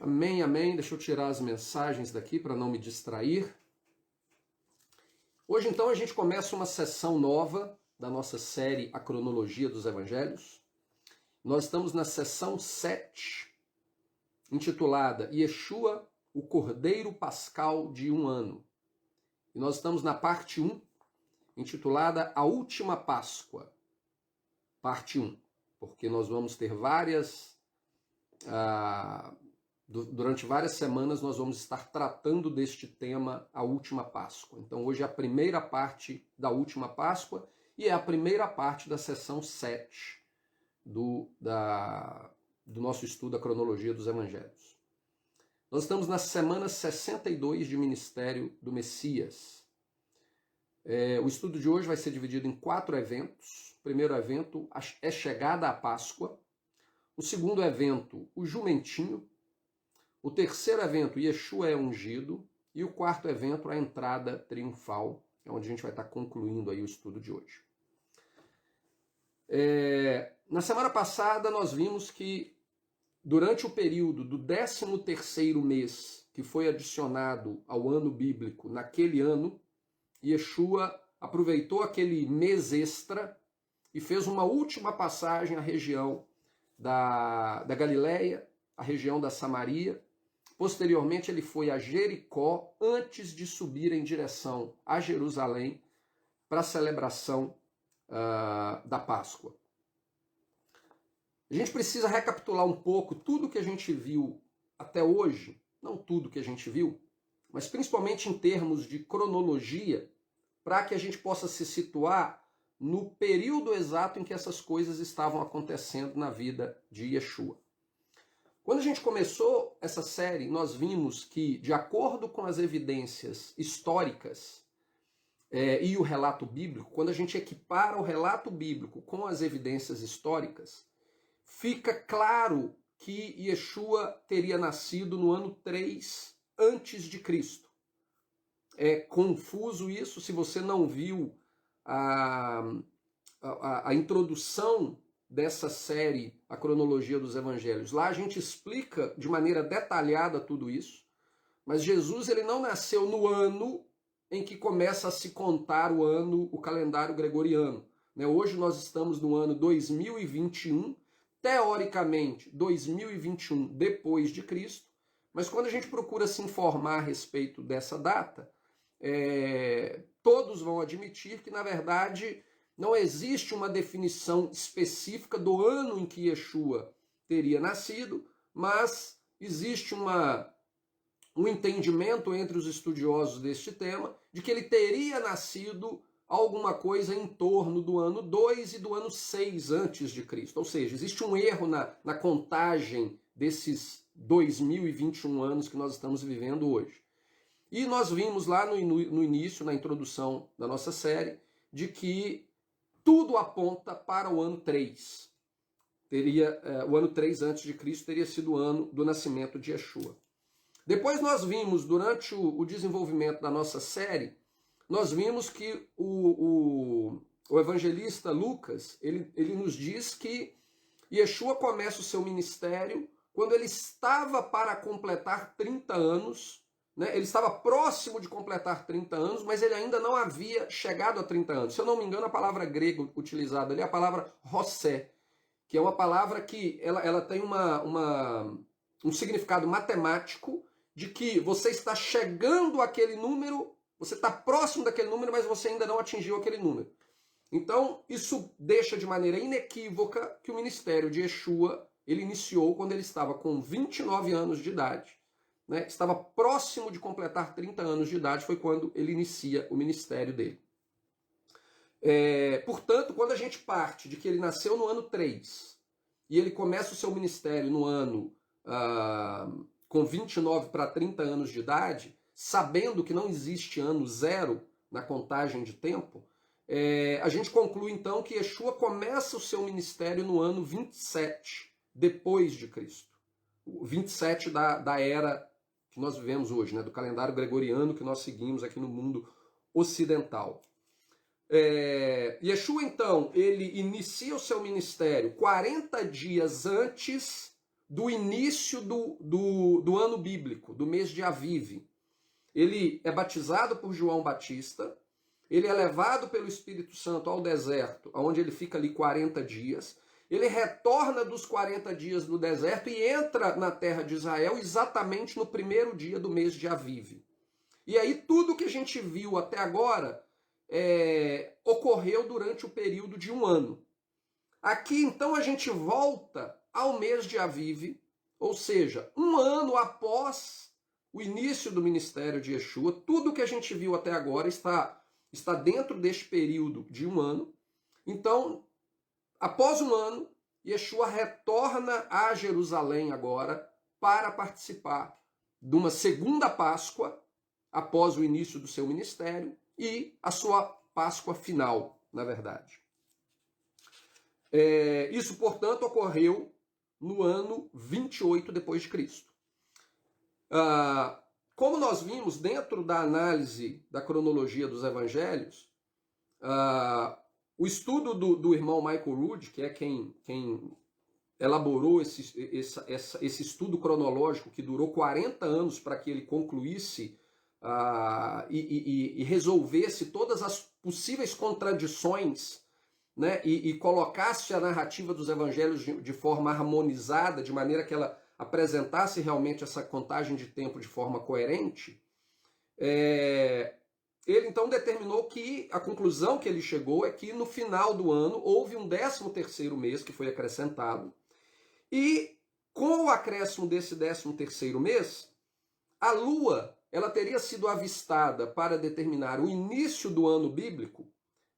Amém, amém. Deixa eu tirar as mensagens daqui para não me distrair. Hoje, então, a gente começa uma sessão nova da nossa série A Cronologia dos Evangelhos. Nós estamos na sessão 7, intitulada Yeshua, o Cordeiro Pascal de um ano. E nós estamos na parte 1, intitulada A Última Páscoa. Parte 1, porque nós vamos ter durante várias semanas nós vamos estar tratando deste tema, a última Páscoa. Então hoje é a primeira parte da última Páscoa e é a primeira parte da sessão 7 do nosso estudo da cronologia dos evangelhos. Nós estamos na semana 62 de ministério do Messias. O estudo de hoje vai ser dividido em 4 eventos. O primeiro evento é chegada à Páscoa. O segundo evento, o jumentinho. O terceiro evento, Yeshua é ungido. E o quarto evento, a entrada triunfal, é onde a gente vai estar concluindo aí o estudo de hoje. Na semana passada nós vimos que durante o período do 13º mês, que foi adicionado ao ano bíblico naquele ano, Yeshua aproveitou aquele mês extra e fez uma última passagem à região da Galileia, a região da Samaria. Posteriormente ele foi a Jericó antes de subir em direção a Jerusalém para a celebração da Páscoa. A gente precisa recapitular um pouco tudo que a gente viu até hoje, não tudo que a gente viu, mas principalmente em termos de cronologia, para que a gente possa se situar no período exato em que essas coisas estavam acontecendo na vida de Yeshua. Quando a gente começou essa série, nós vimos que, de acordo com as evidências históricas e o relato bíblico, quando a gente equipara o relato bíblico com as evidências históricas, fica claro que Yeshua teria nascido no ano 3 antes de Cristo. É confuso isso, se você não viu a introdução dessa série, a cronologia dos evangelhos. Lá a gente explica de maneira detalhada tudo isso, mas Jesus ele não nasceu no ano em que começa a se contar o calendário gregoriano. Hoje nós estamos no ano 2021, teoricamente 2021 depois de Cristo, mas quando a gente procura se informar a respeito dessa data, todos vão admitir que, na verdade, não existe uma definição específica do ano em que Yeshua teria nascido, mas existe um entendimento entre os estudiosos deste tema de que ele teria nascido alguma coisa em torno do ano 2 e do ano 6 antes de Cristo. Ou seja, existe um erro na contagem desses 2021 anos que nós estamos vivendo hoje. E nós vimos lá no início, na introdução da nossa série, de que tudo aponta para o ano 3. O ano 3 antes de Cristo teria sido o ano do nascimento de Yeshua. Depois nós vimos, durante o desenvolvimento da nossa série, nós vimos que o evangelista Lucas, ele nos diz que Yeshua começa o seu ministério quando ele estava para completar 30 anos, ele estava próximo de completar 30 anos, mas ele ainda não havia chegado a 30 anos. Se eu não me engano, a palavra grega utilizada ali é a palavra Hossé, que é uma palavra que ela tem um significado matemático de que você está chegando àquele número, você está próximo daquele número, mas você ainda não atingiu aquele número. Então, isso deixa de maneira inequívoca que o ministério de Yeshua ele iniciou quando ele estava com 29 anos de idade. Estava próximo de completar 30 anos de idade, foi quando ele inicia o ministério dele. Portanto, quando a gente parte de que ele nasceu no ano 3 e ele começa o seu ministério no ano com 29 para 30 anos de idade, sabendo que não existe ano zero na contagem de tempo, a gente conclui então que Yeshua começa o seu ministério no ano 27 depois de Cristo. O 27 da era que nós vivemos hoje, do calendário gregoriano que nós seguimos aqui no mundo ocidental. Yeshua, então, ele inicia o seu ministério 40 dias antes do início do ano bíblico, do mês de Aviv. Ele é batizado por João Batista, ele é levado pelo Espírito Santo ao deserto, onde ele fica ali 40 dias. Ele retorna dos 40 dias do deserto e entra na terra de Israel exatamente no primeiro dia do mês de Aviv. E aí tudo que a gente viu até agora ocorreu durante o período de um ano. Aqui então a gente volta ao mês de Aviv, ou seja, um ano após o início do ministério de Yeshua. Tudo que a gente viu até agora está dentro deste período de um ano. Então, após um ano, Yeshua retorna a Jerusalém agora para participar de uma segunda Páscoa, após o início do seu ministério, e a sua Páscoa final, na verdade. Isso, portanto, ocorreu no ano 28 depois de Cristo. Como nós vimos dentro da análise da cronologia dos evangelhos, o estudo do irmão Michael Rood, que é quem elaborou esse estudo cronológico que durou 40 anos para que ele concluísse e resolvesse todas as possíveis contradições, né, e colocasse a narrativa dos evangelhos de forma harmonizada, de maneira que ela apresentasse realmente essa contagem de tempo de forma coerente, ele então determinou que a conclusão que ele chegou é que no final do ano houve um 13º mês que foi acrescentado, e com o acréscimo desse 13º mês, a lua ela teria sido avistada para determinar o início do ano bíblico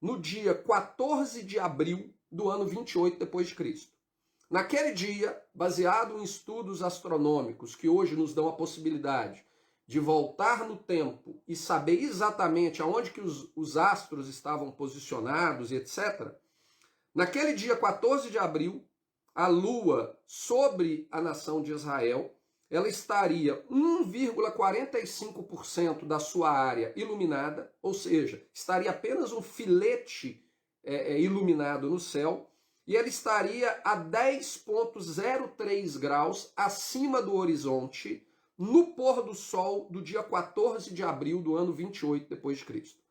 no dia 14 de abril do ano 28 depois de Cristo. Naquele dia, baseado em estudos astronômicos que hoje nos dão a possibilidade de voltar no tempo e saber exatamente aonde que os astros estavam posicionados e etc., naquele dia 14 de abril, a lua sobre a nação de Israel, ela estaria 1,45% da sua área iluminada, ou seja, estaria apenas um filete iluminado no céu, e ela estaria a 10,03 graus acima do horizonte no pôr do sol do dia 14 de abril do ano 28 depois de Cristo.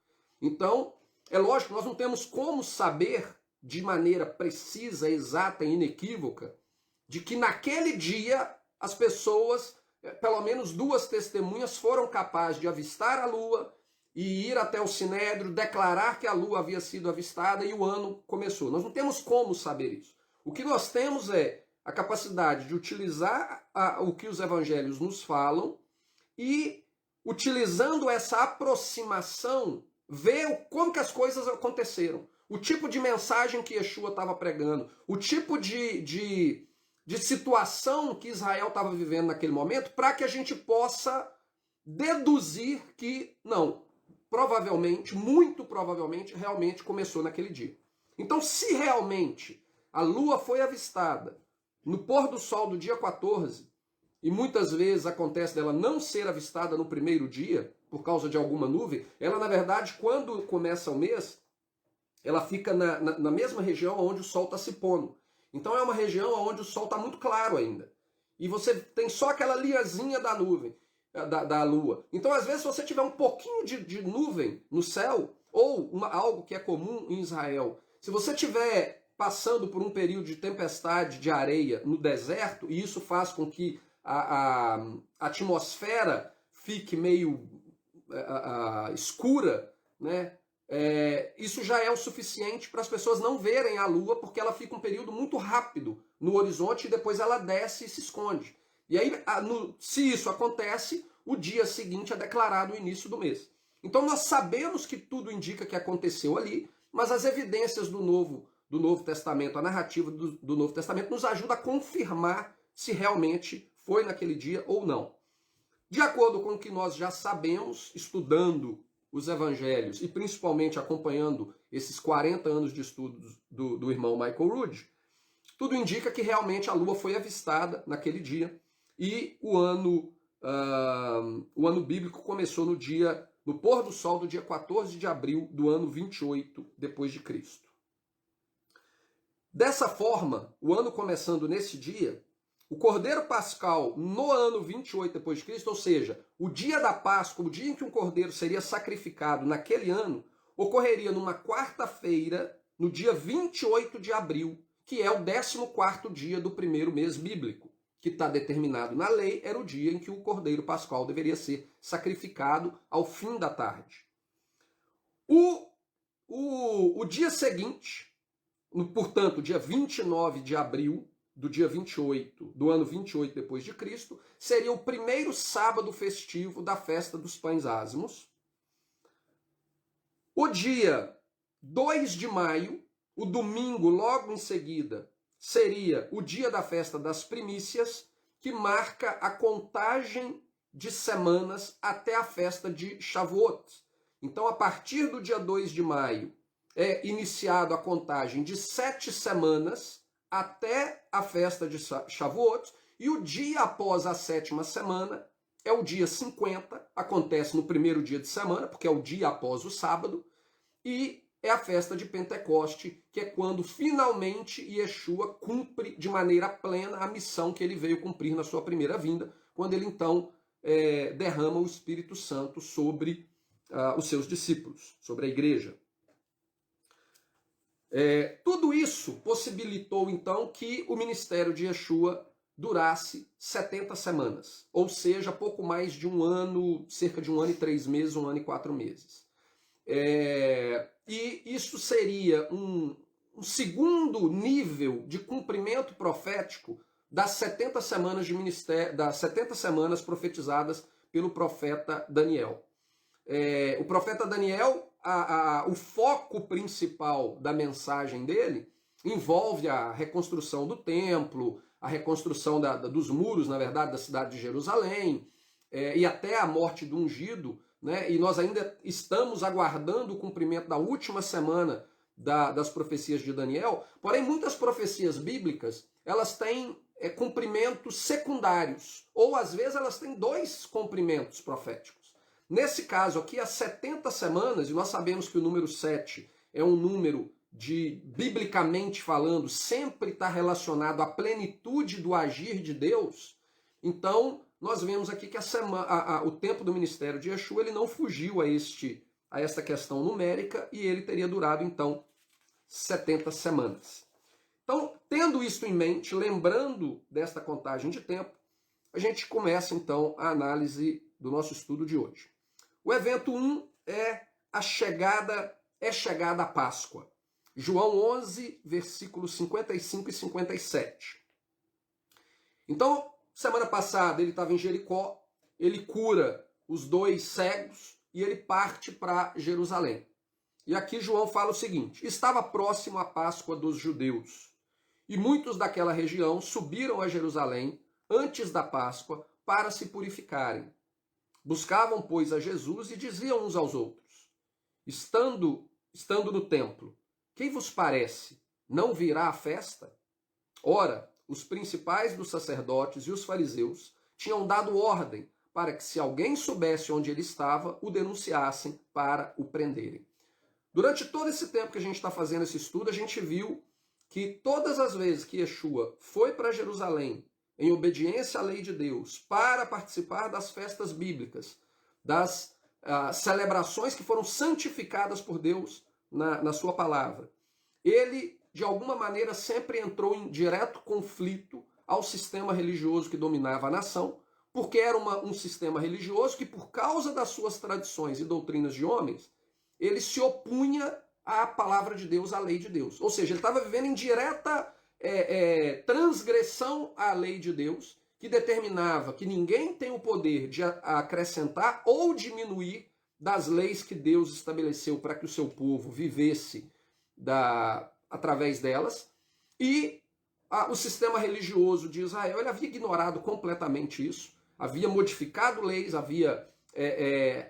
Então, é lógico, nós não temos como saber de maneira precisa, exata e inequívoca de que naquele dia as pessoas, pelo menos 2 testemunhas, foram capazes de avistar a lua e ir até o Sinédrio, declarar que a lua havia sido avistada e o ano começou. Nós não temos como saber isso. O que nós temos é a capacidade de utilizar o que os evangelhos nos falam e, utilizando essa aproximação, ver como que as coisas aconteceram. O tipo de mensagem que Yeshua estava pregando, o tipo de situação que Israel estava vivendo naquele momento, para que a gente possa deduzir que, não, provavelmente, muito provavelmente, realmente começou naquele dia. Então, se realmente a lua foi avistada no pôr do sol do dia 14, e muitas vezes acontece dela não ser avistada no primeiro dia, por causa de alguma nuvem, ela, na verdade, quando começa o mês, ela fica na mesma região onde o sol está se pondo. Então é uma região onde o sol está muito claro ainda. E você tem só aquela linhazinha da nuvem, da lua. Então, às vezes, se você tiver um pouquinho de nuvem no céu, ou algo que é comum em Israel, se você tiver passando por um período de tempestade de areia no deserto, e isso faz com que a atmosfera fique meio escura, né? Isso já é o suficiente para as pessoas não verem a lua, porque ela fica um período muito rápido no horizonte e depois ela desce e se esconde. E aí, se isso acontece, o dia seguinte é declarado o início do mês. Então nós sabemos que tudo indica que aconteceu ali, mas as evidências do Novo Testamento, a narrativa do Novo Testamento nos ajuda a confirmar se realmente foi naquele dia ou não. De acordo com o que nós já sabemos, estudando os evangelhos e principalmente acompanhando esses 40 anos de estudos do irmão Michael Rood, tudo indica que realmente a lua foi avistada naquele dia e o ano bíblico começou no pôr do sol do dia 14 de abril do ano 28 depois de Cristo. Dessa forma, o ano começando nesse dia, O cordeiro pascal no ano 28 depois de Cristo, ou seja, o dia da Páscoa, o dia em que um cordeiro seria sacrificado naquele ano, ocorreria numa quarta-feira, no dia 28 de abril, que é o 14º dia do primeiro mês bíblico, que está determinado na lei, era o dia em que o cordeiro pascal deveria ser sacrificado ao fim da tarde. O dia seguinte, portanto, dia 29 de abril, do dia 28, do ano 28 depois de Cristo, seria o primeiro sábado festivo da festa dos pães ázimos. O dia 2 de maio, o domingo logo em seguida, seria o dia da festa das primícias, que marca a contagem de semanas até a festa de Shavuot. Então, a partir do dia 2 de maio, é iniciado a contagem de 7 semanas até a festa de Shavuot, e o dia após a 7ª semana é o dia 50, acontece no primeiro dia de semana, porque é o dia após o sábado, e é a festa de Pentecoste, que é quando finalmente Yeshua cumpre de maneira plena a missão que ele veio cumprir na sua primeira vinda, quando ele então derrama o Espírito Santo sobre os seus discípulos, sobre a igreja. Tudo isso possibilitou, então, que o ministério de Yeshua durasse 70 semanas, ou seja, pouco mais de um ano, cerca de 1 ano e 3 meses, 1 ano e 4 meses. E isso seria um segundo nível de cumprimento profético das 70 semanas de ministério, das 70 semanas profetizadas pelo profeta Daniel. O profeta Daniel, o foco principal da mensagem dele envolve a reconstrução do templo, a reconstrução dos muros, na verdade, da cidade de Jerusalém, e até a morte do ungido, né? E nós ainda estamos aguardando o cumprimento da última semana das profecias de Daniel. Porém, muitas profecias bíblicas, elas têm cumprimentos secundários, ou às vezes elas têm 2 cumprimentos proféticos. Nesse caso aqui, as 70 semanas, e nós sabemos que o número 7 é um número de, biblicamente falando, sempre está relacionado à plenitude do agir de Deus. Então, nós vemos aqui que o tempo do ministério de Yeshua ele não fugiu a esta questão numérica, e ele teria durado, então, 70 semanas. Então, tendo isso em mente, lembrando desta contagem de tempo, a gente começa, então, a análise do nosso estudo de hoje. O evento 1 é chegada à Páscoa. João 11, versículos 55 e 57. Então, semana passada ele estava em Jericó, ele cura os 2 cegos e ele parte para Jerusalém. E aqui João fala o seguinte: estava próximo a Páscoa dos judeus, e muitos daquela região subiram a Jerusalém antes da Páscoa para se purificarem. Buscavam, pois, a Jesus e diziam uns aos outros, estando no templo: quem vos parece? Não virá a festa? Ora, os principais dos sacerdotes e os fariseus tinham dado ordem para que, se alguém soubesse onde ele estava, o denunciassem para o prenderem. Durante todo esse tempo que a gente está fazendo esse estudo, a gente viu que todas as vezes que Yeshua foi para Jerusalém, em obediência à lei de Deus, para participar das festas bíblicas, das celebrações que foram santificadas por Deus na sua palavra, ele, de alguma maneira, sempre entrou em direto conflito ao sistema religioso que dominava a nação, porque era um sistema religioso que, por causa das suas tradições e doutrinas de homens, ele se opunha à palavra de Deus, à lei de Deus. Ou seja, ele estava vivendo em direta transgressão à lei de Deus, que determinava que ninguém tem o poder de acrescentar ou diminuir das leis que Deus estabeleceu para que o seu povo vivesse através delas. E o sistema religioso de Israel ele havia ignorado completamente isso, havia modificado leis, havia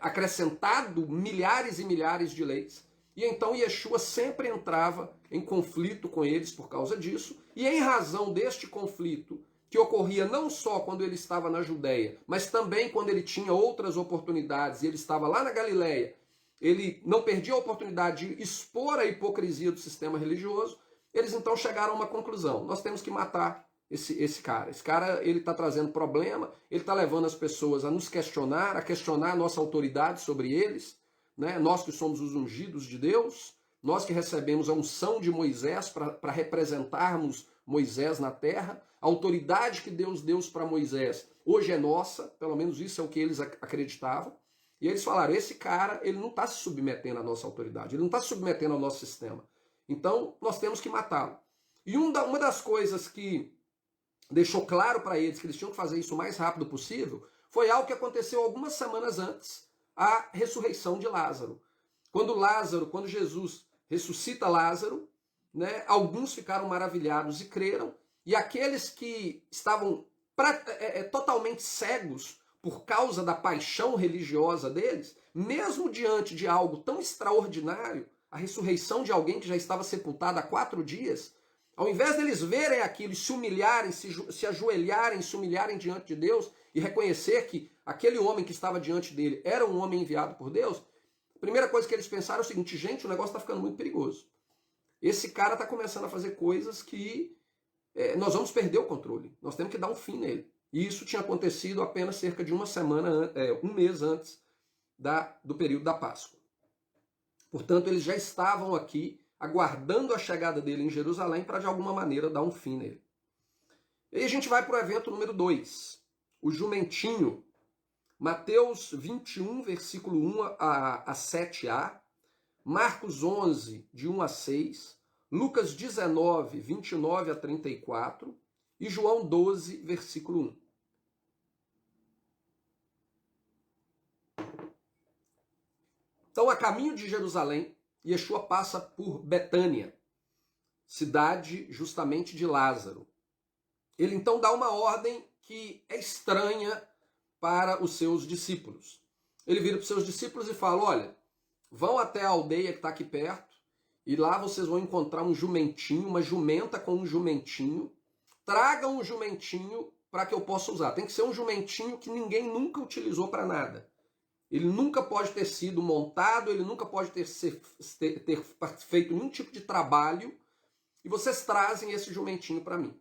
acrescentado milhares e milhares de leis. E então Yeshua sempre entrava em conflito com eles por causa disso, e em razão deste conflito, que ocorria não só quando ele estava na Judéia, mas também quando ele tinha outras oportunidades, e ele estava lá na Galileia, ele não perdia a oportunidade de expor a hipocrisia do sistema religioso. Eles então chegaram a uma conclusão: nós temos que matar esse cara. Esse cara, ele está trazendo problema, ele está levando as pessoas a nos questionar, a questionar a nossa autoridade sobre eles, né? Nós que somos os ungidos de Deus, nós que recebemos a unção de Moisés para representarmos Moisés na terra, a autoridade que Deus deu para Moisés hoje é nossa, pelo menos isso é o que eles acreditavam. E eles falaram, esse cara, ele não está se submetendo à nossa autoridade, ele não está se submetendo ao nosso sistema. Então, nós temos que matá-lo. E uma das coisas que deixou claro para eles que eles tinham que fazer isso o mais rápido possível foi algo que aconteceu algumas semanas antes, a ressurreição de Lázaro. Quando Jesus ressuscita Lázaro, né, alguns ficaram maravilhados e creram, e aqueles que estavam totalmente cegos por causa da paixão religiosa deles, mesmo diante de algo tão extraordinário, a ressurreição de alguém que já estava sepultado há 4 dias, ao invés deles verem aquilo e se humilharem, se ajoelharem, se humilharem diante de Deus e reconhecer que aquele homem que estava diante dele era um homem enviado por Deus, a primeira coisa que eles pensaram é o seguinte, gente, o negócio está ficando muito perigoso. Esse cara está começando a fazer coisas que nós vamos perder o controle, nós temos que dar um fim nele. E isso tinha acontecido apenas cerca de um mês antes do período da Páscoa. Portanto, eles já estavam aqui aguardando a chegada dele em Jerusalém para, de alguma maneira, dar um fim nele. E aí a gente vai para o evento número 2, o jumentinho. Mateus 21, versículo 1 a 7a, Marcos 11, de 1 a 6, Lucas 19, 29 a 34 e João 12, versículo 1. Então, a caminho de Jerusalém, Yeshua passa por Betânia, cidade justamente de Lázaro. Ele então dá uma ordem que é estranha para os seus discípulos. Ele vira para os seus discípulos e fala, olha, vão até a aldeia que está aqui perto, e lá vocês vão encontrar um jumentinho, uma jumenta com um jumentinho. Tragam um jumentinho para que eu possa usar. Tem que ser um jumentinho que ninguém nunca utilizou para nada. Ele nunca pode ter sido montado, ele nunca pode ter feito nenhum tipo de trabalho, e vocês trazem esse jumentinho para mim.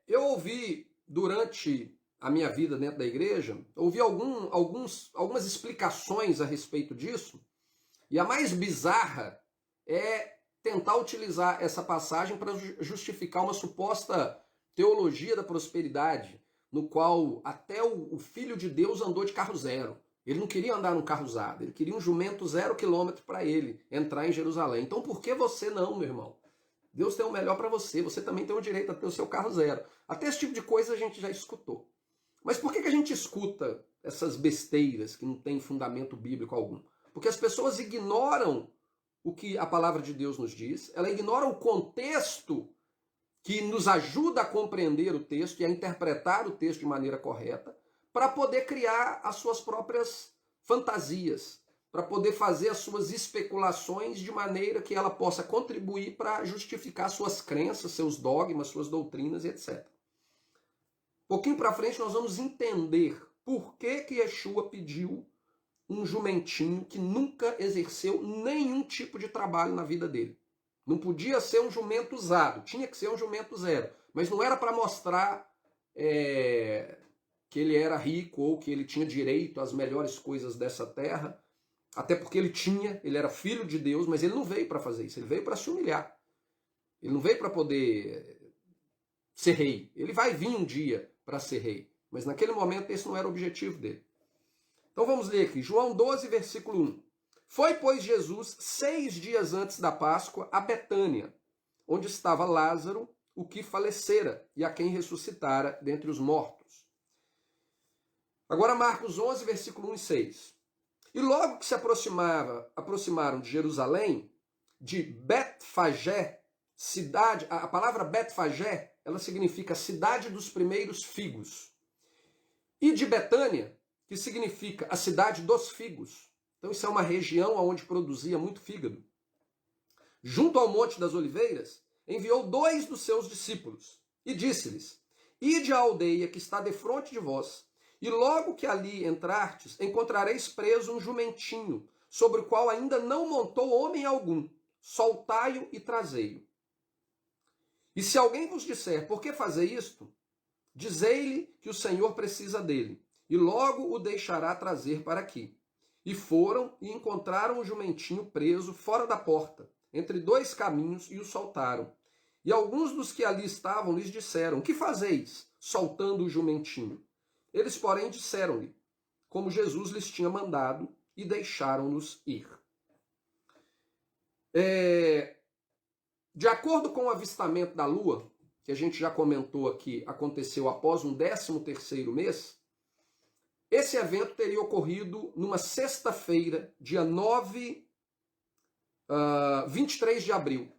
Eu ouvi, durante a minha vida dentro da igreja, ouvi algumas explicações a respeito disso, e a mais bizarra é tentar utilizar essa passagem para justificar uma suposta teologia da prosperidade, no qual até o Filho de Deus andou de carro zero. Ele não queria andar num carro usado, ele queria um jumento 0 quilômetro para ele entrar em Jerusalém. Então por que você não, meu irmão? Deus tem o melhor para você, você também tem o direito a ter o seu carro zero. Até esse tipo de coisa a gente já escutou. Mas por que a gente escuta essas besteiras que não têm fundamento bíblico algum? Porque as pessoas ignoram o que a palavra de Deus nos diz, ela ignora o contexto que nos ajuda a compreender o texto e a interpretar o texto de maneira correta, para poder criar as suas próprias fantasias, para poder fazer as suas especulações de maneira que ela possa contribuir para justificar suas crenças, seus dogmas, suas doutrinas e etc. Um pouquinho para frente nós vamos entender por que Yeshua pediu um jumentinho que nunca exerceu nenhum tipo de trabalho na vida dele. Não podia ser um jumento usado, tinha que ser um jumento zero. Mas não era para mostrar que ele era rico ou que ele tinha direito às melhores coisas dessa terra. Até porque ele era filho de Deus, mas ele não veio para fazer isso, ele veio para se humilhar. Ele não veio para poder ser rei. Ele vai vir um dia para ser rei, mas naquele momento esse não era o objetivo dele. Então vamos ler aqui, João 12, versículo 1. Foi, pois, Jesus 6 dias antes da Páscoa a Betânia, onde estava Lázaro, o que falecera e a quem ressuscitara dentre os mortos. Agora Marcos 11, versículo 1 e 6. E logo que se aproximaram de Jerusalém, de Betfagé, cidade, a palavra Betfagé, ela significa cidade dos primeiros figos. E de Betânia, que significa a cidade dos figos. Então isso é uma região onde produzia muito fígado. Junto ao Monte das Oliveiras, enviou 2 dos seus discípulos e disse-lhes, ide à aldeia que está defronte de vós, e logo que ali entrardes, encontrareis preso um jumentinho, sobre o qual ainda não montou homem algum. Soltai-o e trazei-o. E se alguém vos disser, por que fazer isto? Dizei-lhe que o Senhor precisa dele, e logo o deixará trazer para aqui. E foram e encontraram o jumentinho preso fora da porta, entre dois caminhos, e o soltaram. E alguns dos que ali estavam lhes disseram, que fazeis, soltando o jumentinho? Eles, porém, disseram-lhe, como Jesus lhes tinha mandado, e deixaram-nos ir. De acordo com o avistamento da lua, que a gente já comentou aqui, aconteceu após um 13º mês, esse evento teria ocorrido numa sexta-feira, dia 23 de abril.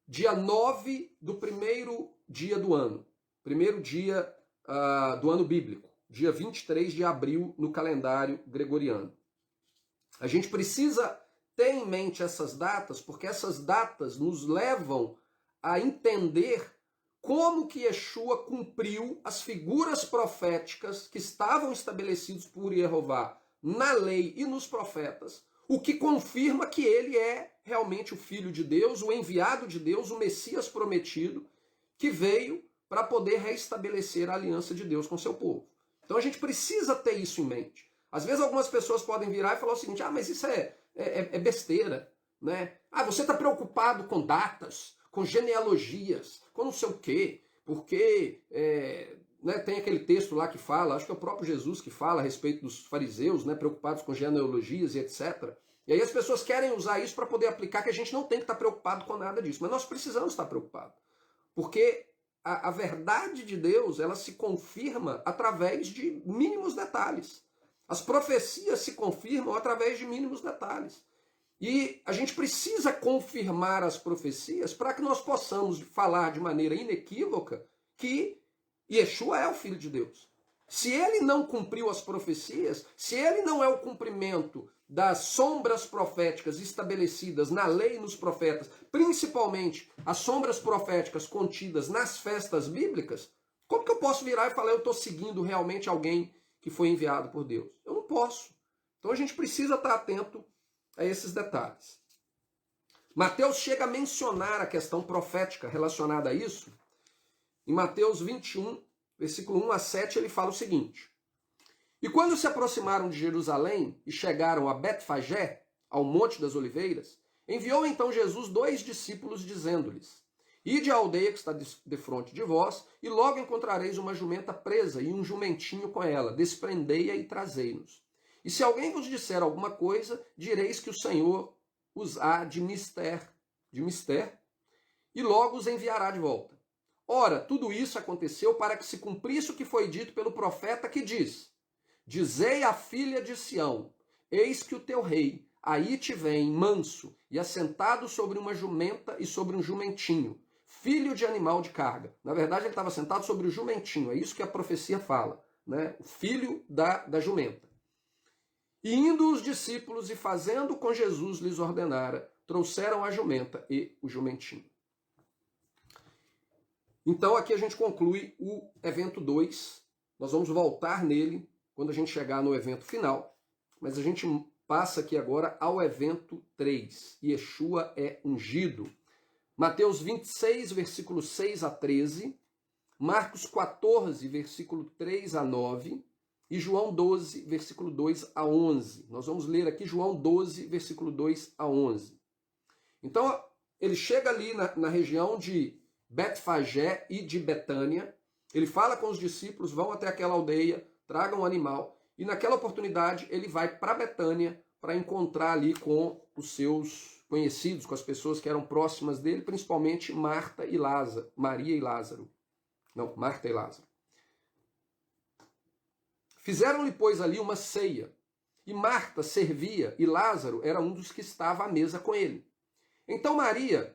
Dia 9 do primeiro dia do ano. Primeiro dia do ano bíblico. Dia 23 de abril no calendário gregoriano. A gente precisa ter em mente essas datas, porque essas datas nos levam a entender como que Yeshua cumpriu as figuras proféticas que estavam estabelecidas por Jeová na lei e nos profetas, o que confirma que ele é realmente o Filho de Deus, o enviado de Deus, o Messias prometido, que veio para poder reestabelecer a aliança de Deus com seu povo. Então a gente precisa ter isso em mente. Às vezes algumas pessoas podem virar e falar o seguinte, mas isso é besteira, né? Você está preocupado com datas, com genealogias, com não sei o quê, porque né, tem aquele texto lá que fala, acho que é o próprio Jesus que fala a respeito dos fariseus, né, preocupados com genealogias e etc. E aí as pessoas querem usar isso para poder aplicar que a gente não tem que estar preocupado com nada disso, mas nós precisamos estar preocupados, porque a verdade de Deus, ela se confirma através de mínimos detalhes. As profecias se confirmam através de mínimos detalhes. E a gente precisa confirmar as profecias para que nós possamos falar de maneira inequívoca que Yeshua é o Filho de Deus. Se ele não cumpriu as profecias, se ele não é o cumprimento das sombras proféticas estabelecidas na lei e nos profetas, principalmente as sombras proféticas contidas nas festas bíblicas, como que eu posso virar e falar eu estou seguindo realmente alguém que foi enviado por Deus? Eu não posso. Então a gente precisa estar atento a esses detalhes. Mateus chega a mencionar a questão profética relacionada a isso. Em Mateus 21, versículo 1 a 7, ele fala o seguinte: E quando se aproximaram de Jerusalém e chegaram a Betfagé, ao Monte das Oliveiras, enviou então Jesus 2 discípulos, dizendo-lhes: Ide à aldeia que está defronte de vós, e logo encontrareis uma jumenta presa e um jumentinho com ela, desprendei-a e trazei-nos. E se alguém vos disser alguma coisa, direis que o Senhor os há de mister, e logo os enviará de volta. Ora, tudo isso aconteceu para que se cumprisse o que foi dito pelo profeta que diz: Dizei à filha de Sião, eis que o teu rei aí te vem manso e assentado sobre uma jumenta e sobre um jumentinho, filho de animal de carga. Na verdade, ele estava sentado sobre o jumentinho, é isso que a profecia fala, né? O filho da jumenta. E indo os discípulos e fazendo com Jesus lhes ordenara, trouxeram a jumenta e o jumentinho. Então aqui a gente conclui o evento 2. Nós vamos voltar nele quando a gente chegar no evento final. Mas a gente passa aqui agora ao evento 3. Yeshua é ungido. Mateus 26, versículo 6 a 13. Marcos 14, versículo 3 a 9. E João 12, versículo 2 a 11. Nós vamos ler aqui João 12, versículo 2 a 11. Então, ele chega ali na região de Betfagé e de Betânia. Ele fala com os discípulos, vão até aquela aldeia, tragam um animal. E naquela oportunidade, ele vai para Betânia para encontrar ali com os seus conhecidos, com as pessoas que eram próximas dele, principalmente Marta e Lázaro, Maria e Lázaro. Não, Marta e Lázaro. Fizeram-lhe, pois, ali uma ceia, e Marta servia, e Lázaro era um dos que estava à mesa com ele. Então Maria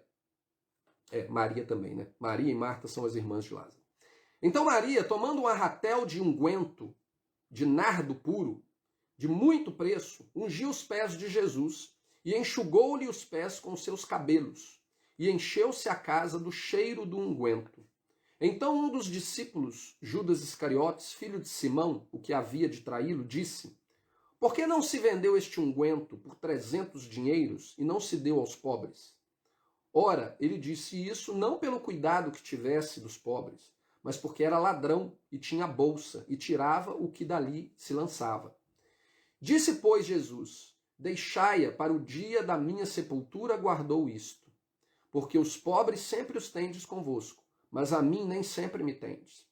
também, né? Maria e Marta são as irmãs de Lázaro. Então Maria, tomando um arratel de unguento, de nardo puro, de muito preço, ungiu os pés de Jesus, e enxugou-lhe os pés com seus cabelos, e encheu-se a casa do cheiro do unguento. Então um dos discípulos, Judas Iscariotes, filho de Simão, o que havia de traí-lo, disse: Por que não se vendeu este unguento por 300 dinheiros e não se deu aos pobres? Ora, ele disse isso não pelo cuidado que tivesse dos pobres, mas porque era ladrão e tinha bolsa e tirava o que dali se lançava. Disse, pois, Jesus: deixai-a para o dia da minha sepultura, guardou isto. Porque os pobres sempre os tendes convosco, mas a mim nem sempre me tendes.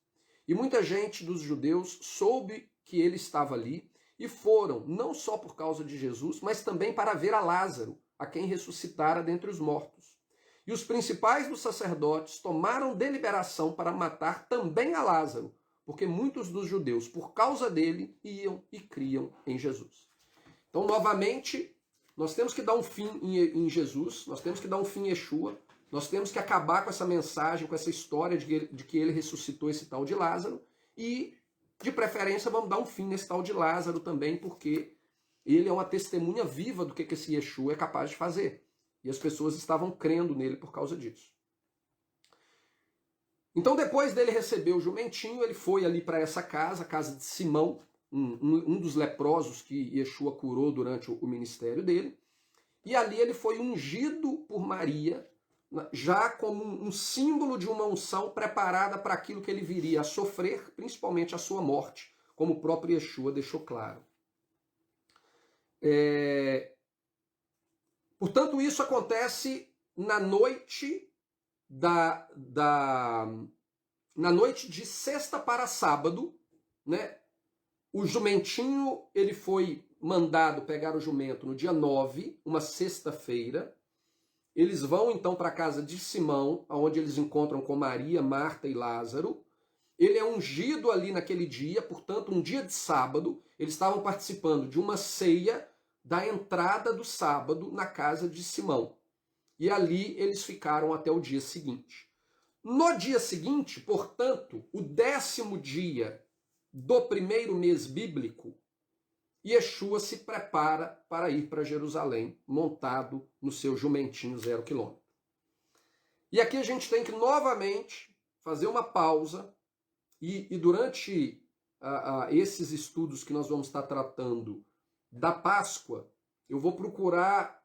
E muita gente dos judeus soube que ele estava ali e foram, não só por causa de Jesus, mas também para ver a Lázaro, a quem ressuscitara dentre os mortos. E os principais dos sacerdotes tomaram deliberação para matar também a Lázaro, porque muitos dos judeus, por causa dele, iam e criam em Jesus. Então, novamente, nós temos que dar um fim em Jesus, nós temos que dar um fim em Yeshua, nós temos que acabar com essa mensagem, com essa história de que ele ressuscitou esse tal de Lázaro, e, de preferência, vamos dar um fim nesse tal de Lázaro também, porque ele é uma testemunha viva do que esse Yeshua é capaz de fazer. E as pessoas estavam crendo nele por causa disso. Então, depois dele receber o jumentinho, ele foi ali para essa casa, a casa de Simão, um dos leprosos que Yeshua curou durante o ministério dele. E ali ele foi ungido por Maria, já como um símbolo de uma unção preparada para aquilo que ele viria a sofrer, principalmente a sua morte, como o próprio Yeshua deixou claro. Portanto, isso acontece na noite na noite de sexta para sábado, né? O jumentinho, ele foi mandado pegar o jumento no dia 9, uma sexta-feira. Eles vão então para a casa de Simão, onde eles encontram com Maria, Marta e Lázaro. Ele é ungido ali naquele dia, portanto, um dia de sábado. Eles estavam participando de uma ceia da entrada do sábado na casa de Simão. E ali eles ficaram até o dia seguinte. No dia seguinte, portanto, o 10º dia do primeiro mês bíblico, Yeshua se prepara para ir para Jerusalém, montado no seu jumentinho 0 km. E aqui a gente tem que novamente fazer uma pausa e durante esses estudos que nós vamos estar tratando da Páscoa, eu vou procurar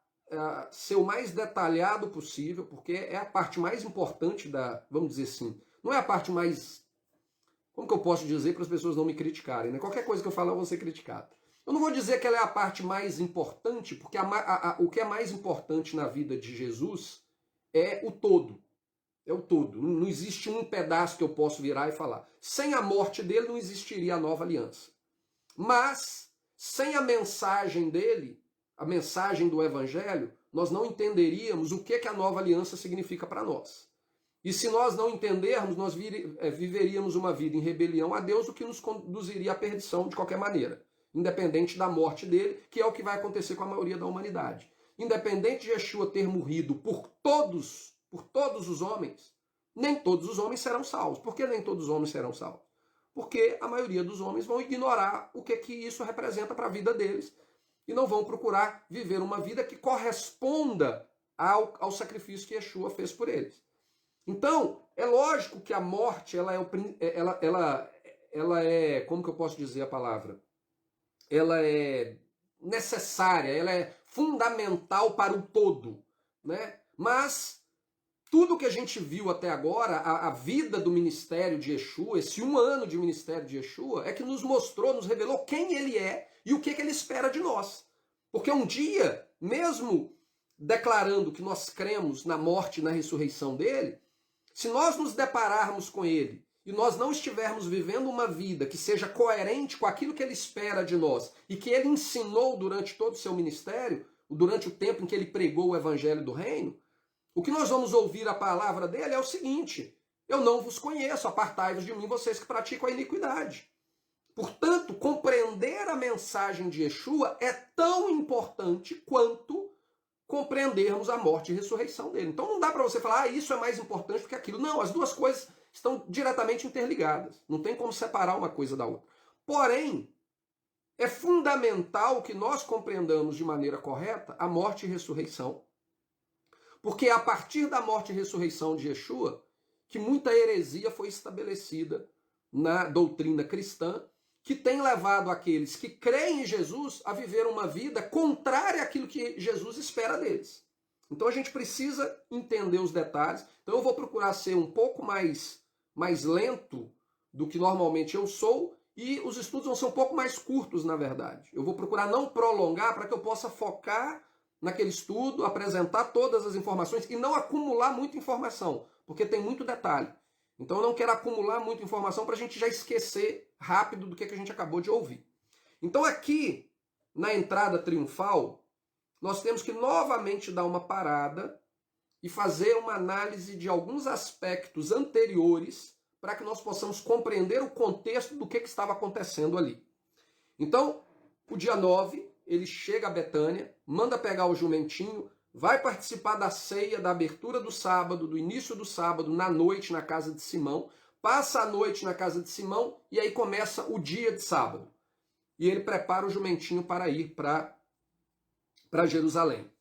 ser o mais detalhado possível, porque é a parte mais importante vamos dizer assim, não é a parte mais, como que eu posso dizer para as pessoas não me criticarem, né? Qualquer coisa que eu falar eu vou ser criticado. Eu não vou dizer que ela é a parte mais importante, porque o que é mais importante na vida de Jesus é o todo. É o todo. Não existe um pedaço que eu posso virar e falar. Sem a morte dele não existiria a nova aliança. Mas, sem a mensagem dele, a mensagem do Evangelho, nós não entenderíamos o que a nova aliança significa para nós. E se nós não entendermos, nós viveríamos uma vida em rebelião a Deus, o que nos conduziria à perdição de qualquer maneira. Independente da morte dele, que é o que vai acontecer com a maioria da humanidade. Independente de Yeshua ter morrido por todos os homens, nem todos os homens serão salvos. Por que nem todos os homens serão salvos? Porque a maioria dos homens vão ignorar o que isso representa para a vida deles e não vão procurar viver uma vida que corresponda ao sacrifício que Yeshua fez por eles. Então, é lógico que a morte, ela é, como que eu posso dizer a palavra? Ela é necessária, ela é fundamental para o todo, né? Mas tudo que a gente viu até agora, a vida do ministério de Yeshua, esse 1 ano de ministério de Yeshua, é que nos mostrou, nos revelou quem ele é e o que ele espera de nós. Porque um dia, mesmo declarando que nós cremos na morte e na ressurreição dele, se nós nos depararmos com ele e nós não estivermos vivendo uma vida que seja coerente com aquilo que ele espera de nós e que ele ensinou durante todo o seu ministério, durante o tempo em que ele pregou o evangelho do reino, o que nós vamos ouvir a palavra dele é o seguinte: eu não vos conheço, apartai-vos de mim, vocês que praticam a iniquidade. Portanto, compreender a mensagem de Yeshua é tão importante quanto compreendermos a morte e ressurreição dele. Então não dá para você falar, isso é mais importante do que aquilo. Não, as duas coisas estão diretamente interligadas. Não tem como separar uma coisa da outra. Porém, é fundamental que nós compreendamos de maneira correta a morte e ressurreição, porque é a partir da morte e ressurreição de Yeshua que muita heresia foi estabelecida na doutrina cristã, que tem levado aqueles que creem em Jesus a viver uma vida contrária àquilo que Jesus espera deles. Então a gente precisa entender os detalhes. Então eu vou procurar ser um pouco mais lento do que normalmente eu sou, e os estudos vão ser um pouco mais curtos, na verdade. Eu vou procurar não prolongar para que eu possa focar naquele estudo, apresentar todas as informações e não acumular muita informação, porque tem muito detalhe. Então eu não quero acumular muita informação para a gente já esquecer rápido do que a gente acabou de ouvir. Então aqui, na entrada triunfal, nós temos que novamente dar uma parada e fazer uma análise de alguns aspectos anteriores para que nós possamos compreender o contexto do que estava acontecendo ali. Então, o dia 9, ele chega a Betânia, manda pegar o jumentinho, vai participar da ceia, da abertura do sábado, do início do sábado, na noite na casa de Simão, passa a noite na casa de Simão e aí começa o dia de sábado. E ele prepara o jumentinho para ir para Jerusalém.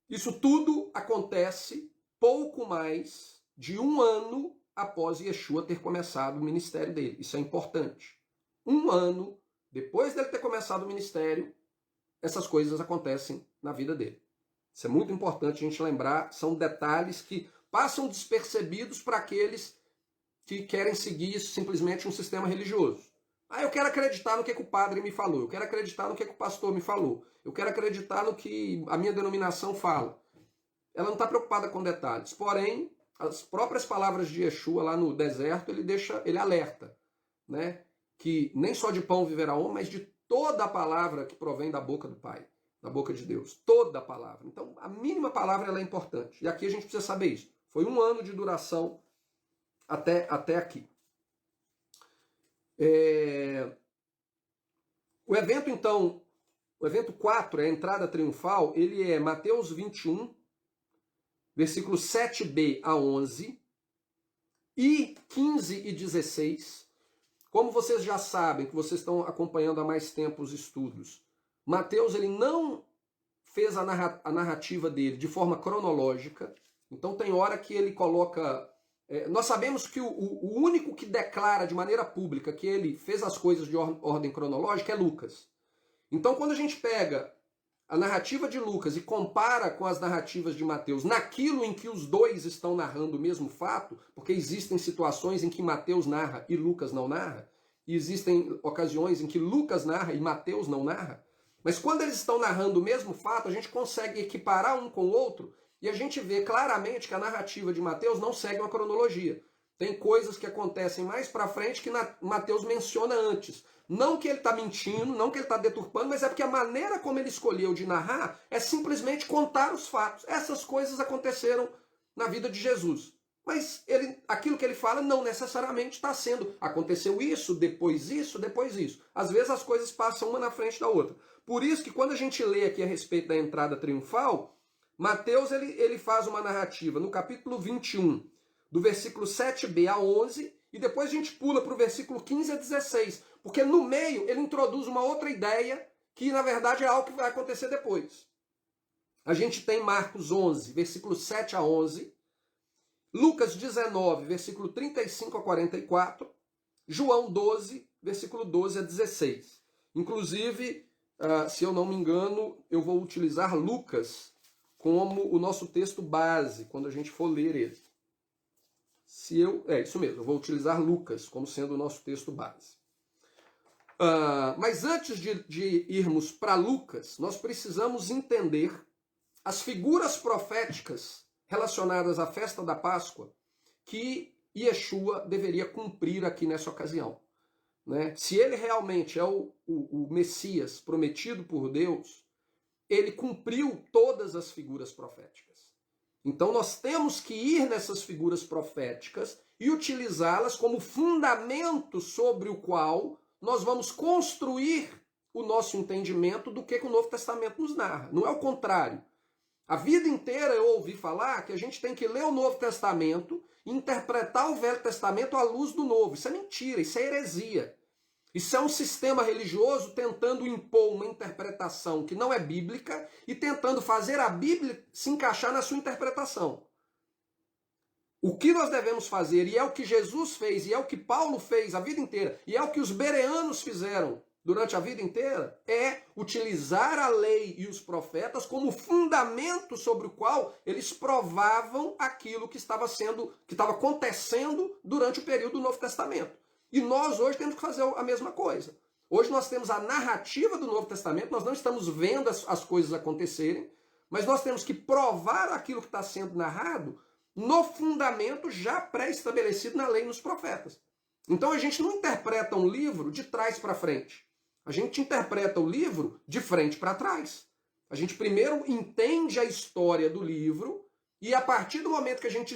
Isso tudo acontece pouco mais de 1 ano após Yeshua ter começado o ministério dele. Isso é importante. 1 ano depois dele ter começado o ministério, essas coisas acontecem na vida dele. Isso é muito importante a gente lembrar, são detalhes que passam despercebidos para aqueles que querem seguir simplesmente um sistema religioso. Eu quero acreditar no que o padre me falou, eu quero acreditar no que o pastor me falou, eu quero acreditar no que a minha denominação fala. Ela não está preocupada com detalhes, porém, as próprias palavras de Yeshua lá no deserto, ele alerta, né? Que nem só de pão viverá o homem, mas de toda a palavra que provém da boca do Pai, da boca de Deus, toda a palavra. Então, a mínima palavra ela é importante, e aqui a gente precisa saber isso. Foi 1 ano de duração até aqui. O evento, então, o evento 4, a entrada triunfal, ele é Mateus 21, versículos 7b a 11, e 15 e 16. Como vocês já sabem, que vocês estão acompanhando há mais tempo os estudos, Mateus ele não fez a narrativa dele de forma cronológica, então tem hora que ele coloca... nós sabemos que o único que declara de maneira pública que ele fez as coisas de ordem cronológica é Lucas. Então quando a gente pega a narrativa de Lucas e compara com as narrativas de Mateus naquilo em que os dois estão narrando o mesmo fato, porque existem situações em que Mateus narra e Lucas não narra, e existem ocasiões em que Lucas narra e Mateus não narra, mas quando eles estão narrando o mesmo fato, a gente consegue equiparar um com o outro e a gente vê claramente que a narrativa de Mateus não segue uma cronologia. Tem coisas que acontecem mais para frente que Mateus menciona antes. Não que ele está mentindo, não que ele está deturpando, mas é porque a maneira como ele escolheu de narrar é simplesmente contar os fatos. Essas coisas aconteceram na vida de Jesus. Mas aquilo que ele fala não necessariamente está sendo. Aconteceu isso, depois isso, depois isso. Às vezes as coisas passam uma na frente da outra. Por isso que quando a gente lê aqui a respeito da entrada triunfal, Mateus ele faz uma narrativa no capítulo 21, do versículo 7b a 11, e depois a gente pula para o versículo 15 a 16, porque no meio ele introduz uma outra ideia que na verdade é algo que vai acontecer depois. A gente tem Marcos 11, versículo 7 a 11, Lucas 19, versículo 35 a 44, João 12, versículo 12 a 16. Inclusive, se eu não me engano, eu vou utilizar Lucas como o nosso texto base, quando a gente for ler ele. Isso mesmo, eu vou utilizar Lucas como sendo o nosso texto base. Mas antes de irmos para Lucas, nós precisamos entender as figuras proféticas relacionadas à festa da Páscoa que Yeshua deveria cumprir aqui nessa ocasião. Né? Se ele realmente é o Messias prometido por Deus, ele cumpriu todas as figuras proféticas. Então nós temos que ir nessas figuras proféticas e utilizá-las como fundamento sobre o qual nós vamos construir o nosso entendimento do que o Novo Testamento nos narra. Não é o contrário. A vida inteira eu ouvi falar que a gente tem que ler o Novo Testamento e interpretar o Velho Testamento à luz do Novo. Isso é mentira, isso é heresia. Isso é um sistema religioso tentando impor uma interpretação que não é bíblica e tentando fazer a Bíblia se encaixar na sua interpretação. O que nós devemos fazer, e é o que Jesus fez, e é o que Paulo fez a vida inteira, e é o que os bereanos fizeram durante a vida inteira? É utilizar a lei e os profetas como fundamento sobre o qual eles provavam aquilo que estava acontecendo durante o período do Novo Testamento. E nós hoje temos que fazer a mesma coisa. Hoje nós temos a narrativa do Novo Testamento, nós não estamos vendo as coisas acontecerem, mas nós temos que provar aquilo que está sendo narrado no fundamento já pré-estabelecido na lei e nos profetas. Então a gente não interpreta um livro de trás para frente. A gente interpreta o livro de frente para trás. A gente primeiro entende a história do livro e a partir do momento que a gente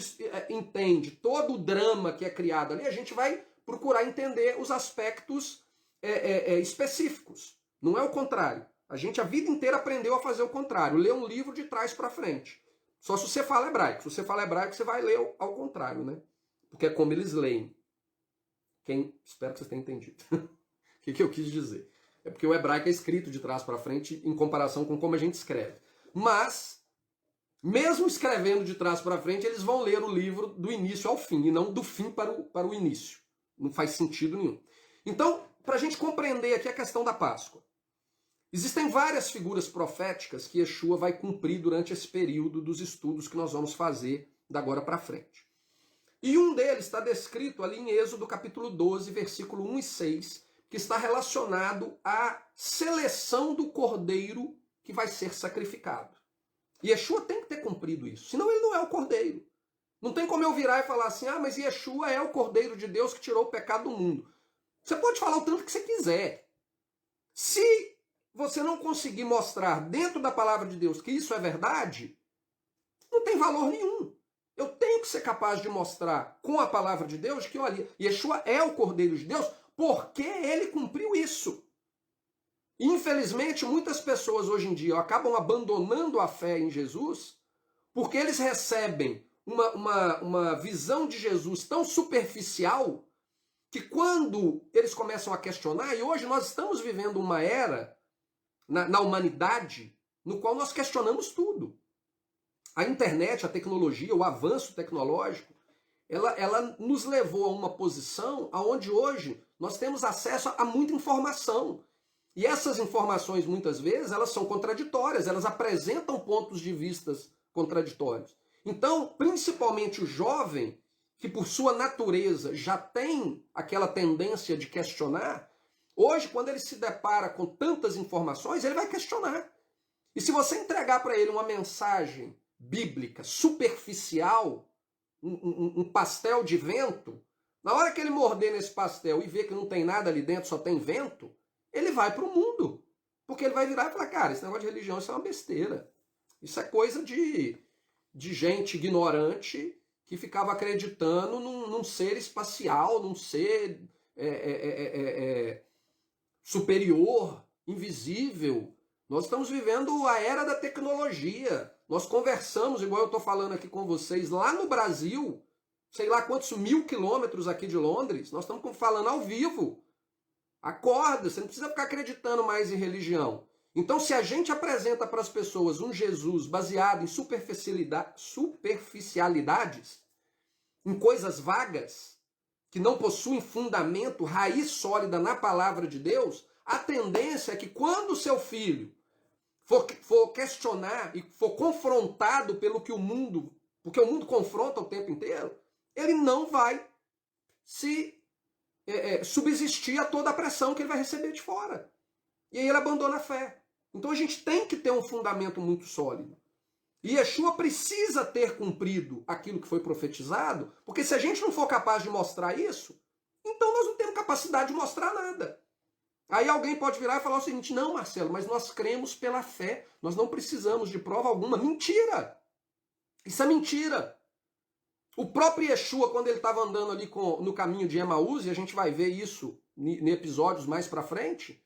entende todo o drama que é criado ali, a gente vai procurar entender os aspectos específicos. Não é o contrário. A gente a vida inteira aprendeu a fazer o contrário, ler um livro de trás para frente. Só se você fala hebraico. Se você fala hebraico, você vai ler ao contrário, né? Porque é como eles leem. Espero que vocês tenham entendido. O que eu quis dizer? É porque o hebraico é escrito de trás para frente em comparação com como a gente escreve. Mas, mesmo escrevendo de trás para frente, eles vão ler o livro do início ao fim, e não do fim para o início. Não faz sentido nenhum. Então, para a gente compreender aqui a questão da Páscoa, existem várias figuras proféticas que Yeshua vai cumprir durante esse período dos estudos que nós vamos fazer da agora para frente. E um deles está descrito ali em Êxodo capítulo 12, versículo 1 e 6, que está relacionado à seleção do cordeiro que vai ser sacrificado. E Yeshua tem que ter cumprido isso, senão ele não é o cordeiro. Não tem como eu virar e falar assim, mas Yeshua é o cordeiro de Deus que tirou o pecado do mundo. Você pode falar o tanto que você quiser. Se você não conseguir mostrar dentro da palavra de Deus que isso é verdade, não tem valor nenhum. Eu tenho que ser capaz de mostrar com a palavra de Deus que, olha, Yeshua é o Cordeiro de Deus porque ele cumpriu isso. E, infelizmente, muitas pessoas hoje em dia acabam abandonando a fé em Jesus porque eles recebem uma visão de Jesus tão superficial que quando eles começam a questionar, e hoje nós estamos vivendo uma era na humanidade no qual nós questionamos tudo. A internet, a tecnologia, o avanço tecnológico, ela nos levou a uma posição onde hoje nós temos acesso a muita informação. E essas informações, muitas vezes, elas são contraditórias, elas apresentam pontos de vista contraditórios. Então, principalmente o jovem, que por sua natureza já tem aquela tendência de questionar, hoje, quando ele se depara com tantas informações, ele vai questionar. E se você entregar para ele uma mensagem bíblica superficial, um pastel de vento, na hora que ele morder nesse pastel e ver que não tem nada ali dentro, só tem vento, ele vai para o mundo. Porque ele vai virar e falar, cara, esse negócio de religião, isso é uma besteira. Isso é coisa de gente ignorante que ficava acreditando num ser espacial, num ser superior, invisível. Nós estamos vivendo a era da tecnologia. Nós conversamos, igual eu estou falando aqui com vocês, lá no Brasil, sei lá quantos 1000 quilômetros aqui de Londres, nós estamos falando ao vivo. Acorda, você não precisa ficar acreditando mais em religião. Então, se a gente apresenta para as pessoas um Jesus baseado em superficialidades, em coisas vagas, que não possuem fundamento, raiz sólida na palavra de Deus, a tendência é que quando o seu filho for questionar e for confrontado pelo que o mundo, porque o mundo confronta o tempo inteiro, ele não vai subsistir a toda a pressão que ele vai receber de fora. E aí ele abandona a fé. Então a gente tem que ter um fundamento muito sólido. E Yeshua precisa ter cumprido aquilo que foi profetizado, porque se a gente não for capaz de mostrar isso, então nós não temos capacidade de mostrar nada. Aí alguém pode virar e falar o seguinte, não, Marcelo, mas nós cremos pela fé, nós não precisamos de prova alguma. Mentira! Isso é mentira! O próprio Yeshua, quando ele estava andando ali no caminho de Emaús, e a gente vai ver isso em episódios mais para frente,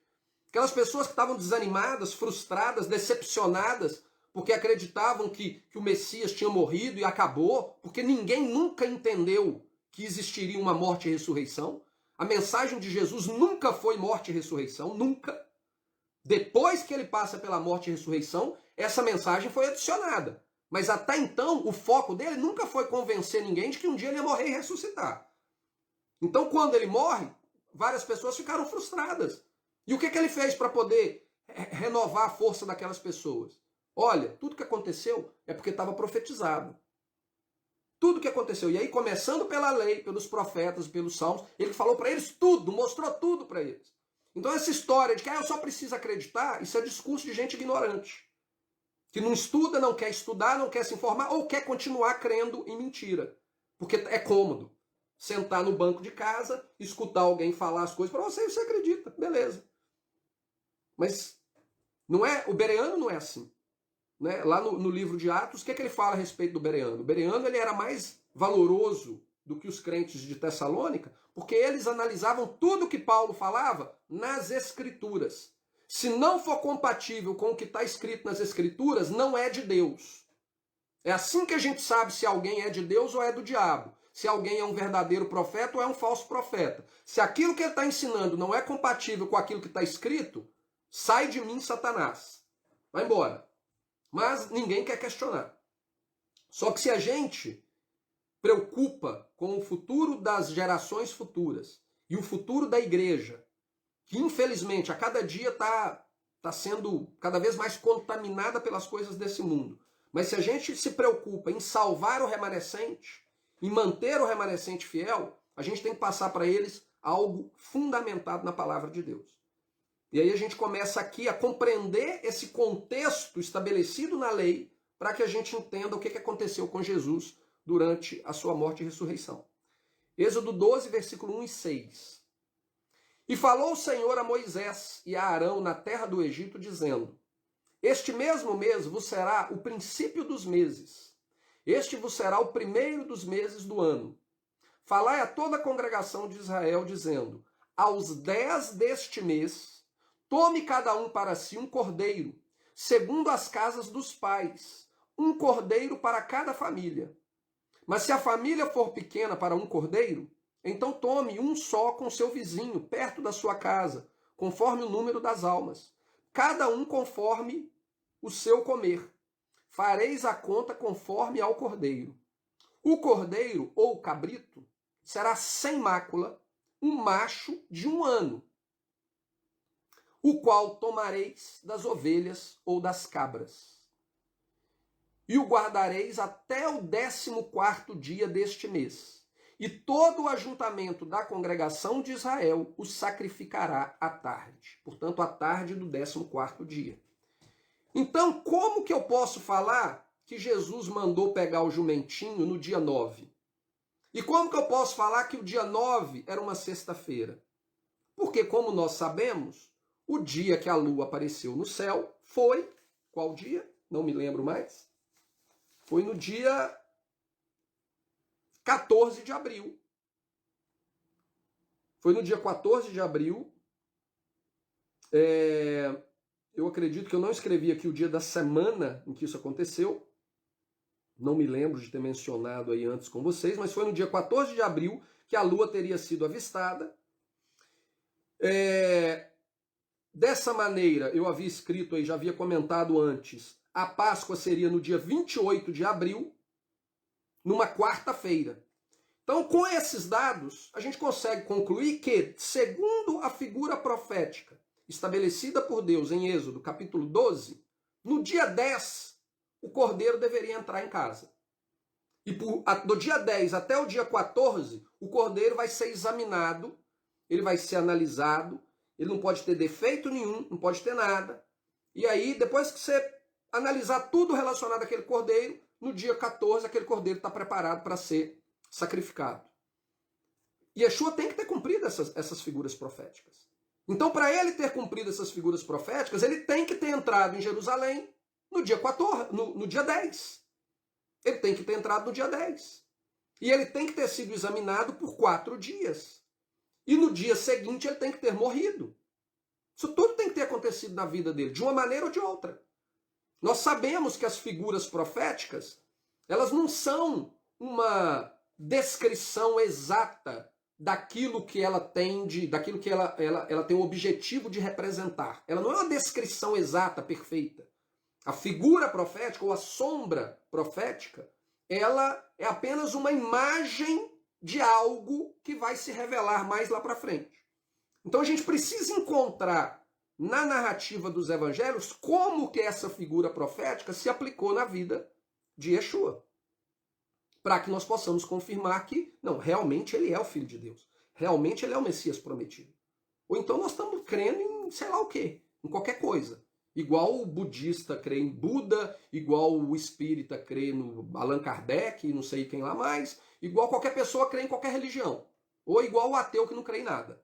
aquelas pessoas que estavam desanimadas, frustradas, decepcionadas, porque acreditavam que o Messias tinha morrido e acabou, porque ninguém nunca entendeu que existiria uma morte e ressurreição. A mensagem de Jesus nunca foi morte e ressurreição, nunca. Depois que ele passa pela morte e ressurreição, essa mensagem foi adicionada. Mas até então, o foco dele nunca foi convencer ninguém de que um dia ele ia morrer e ressuscitar. Então, quando ele morre, várias pessoas ficaram frustradas. E o que ele fez para poder renovar a força daquelas pessoas? Olha, tudo que aconteceu é porque estava profetizado. Tudo que aconteceu. E aí, começando pela lei, pelos profetas, pelos salmos, ele falou para eles tudo, mostrou tudo para eles. Então essa história de que eu só preciso acreditar, isso é discurso de gente ignorante. Que não estuda, não quer estudar, não quer se informar, ou quer continuar crendo em mentira. Porque é cômodo. Sentar no banco de casa, escutar alguém falar as coisas para você e você acredita. Beleza. Mas não é, o bereano não é assim. Né? Lá no livro de Atos, o que ele fala a respeito do bereano? O bereano ele era mais valoroso do que os crentes de Tessalônica, porque eles analisavam tudo que Paulo falava nas Escrituras. Se não for compatível com o que está escrito nas Escrituras, não é de Deus. É assim que a gente sabe se alguém é de Deus ou é do diabo. Se alguém é um verdadeiro profeta ou é um falso profeta. Se aquilo que ele está ensinando não é compatível com aquilo que está escrito, sai de mim, Satanás. Vai embora. Mas ninguém quer questionar. Só que se a gente preocupa com o futuro das gerações futuras e o futuro da igreja, que infelizmente a cada dia está sendo cada vez mais contaminada pelas coisas desse mundo, mas se a gente se preocupa em salvar o remanescente, em manter o remanescente fiel, a gente tem que passar para eles algo fundamentado na palavra de Deus. E aí a gente começa aqui a compreender esse contexto estabelecido na lei para que a gente entenda o que aconteceu com Jesus durante a sua morte e ressurreição. Êxodo 12, versículo 1 e 6. E falou o Senhor a Moisés e a Arão na terra do Egito, dizendo: Este mesmo mês vos será o princípio dos meses. Este vos será o primeiro dos meses do ano. Falai a toda a congregação de Israel, dizendo: Aos 10 deste mês, tome cada um para si um cordeiro, segundo as casas dos pais, um cordeiro para cada família. Mas se a família for pequena para um cordeiro, então tome um só com seu vizinho, perto da sua casa, conforme o número das almas, cada um conforme o seu comer. Fareis a conta conforme ao cordeiro. O cordeiro, ou cabrito, será sem mácula, um macho de 1 ano, o qual tomareis das ovelhas ou das cabras. E o guardareis até o 14º dia deste mês. E todo o ajuntamento da congregação de Israel o sacrificará à tarde. Portanto, à tarde do 14º dia. Então, como que eu posso falar que Jesus mandou pegar o jumentinho no dia 9? E como que eu posso falar que o dia 9 era uma sexta-feira? Porque, como nós sabemos, o dia que a lua apareceu no céu foi... Qual dia? Não me lembro mais. Foi no dia 14 de abril. Foi no dia 14 de abril. Eu acredito que eu não escrevi aqui o dia da semana em que isso aconteceu. Não me lembro de ter mencionado aí antes com vocês, mas foi no dia 14 de abril que a lua teria sido avistada. Dessa maneira, eu havia escrito aí, já havia comentado antes, a Páscoa seria no dia 28 de abril, numa quarta-feira. Então, com esses dados, a gente consegue concluir que, segundo a figura profética estabelecida por Deus em Êxodo, capítulo 12, no dia 10, o cordeiro deveria entrar em casa. E do dia 10 até o dia 14, o cordeiro vai ser examinado, ele vai ser analisado, ele não pode ter defeito nenhum, não pode ter nada. E aí, depois que você analisar tudo relacionado àquele cordeiro, no dia 14, aquele cordeiro está preparado para ser sacrificado. E Yeshua tem que ter cumprido essas figuras proféticas. Então, para ele ter cumprido essas figuras proféticas, ele tem que ter entrado em Jerusalém no dia 14, no dia 10. Ele tem que ter entrado no dia 10. E ele tem que ter sido examinado por 4 dias. E no dia seguinte ele tem que ter morrido. Isso tudo tem que ter acontecido na vida dele, de uma maneira ou de outra. Nós sabemos que as figuras proféticas, elas não são uma descrição exata daquilo que ela tende, daquilo que ela tem o objetivo de representar. Ela não é uma descrição exata, perfeita. A figura profética ou a sombra profética, ela é apenas uma imagem de algo que vai se revelar mais lá para frente. Então a gente precisa encontrar na narrativa dos evangelhos como que essa figura profética se aplicou na vida de Yeshua, para que nós possamos confirmar que, não, realmente ele é o Filho de Deus, realmente ele é o Messias prometido. Ou então nós estamos crendo em sei lá o quê, em qualquer coisa. Igual o budista crê em Buda, igual o espírita crê no Allan Kardec e não sei quem lá mais, igual qualquer pessoa crê em qualquer religião. Ou igual o ateu que não crê em nada.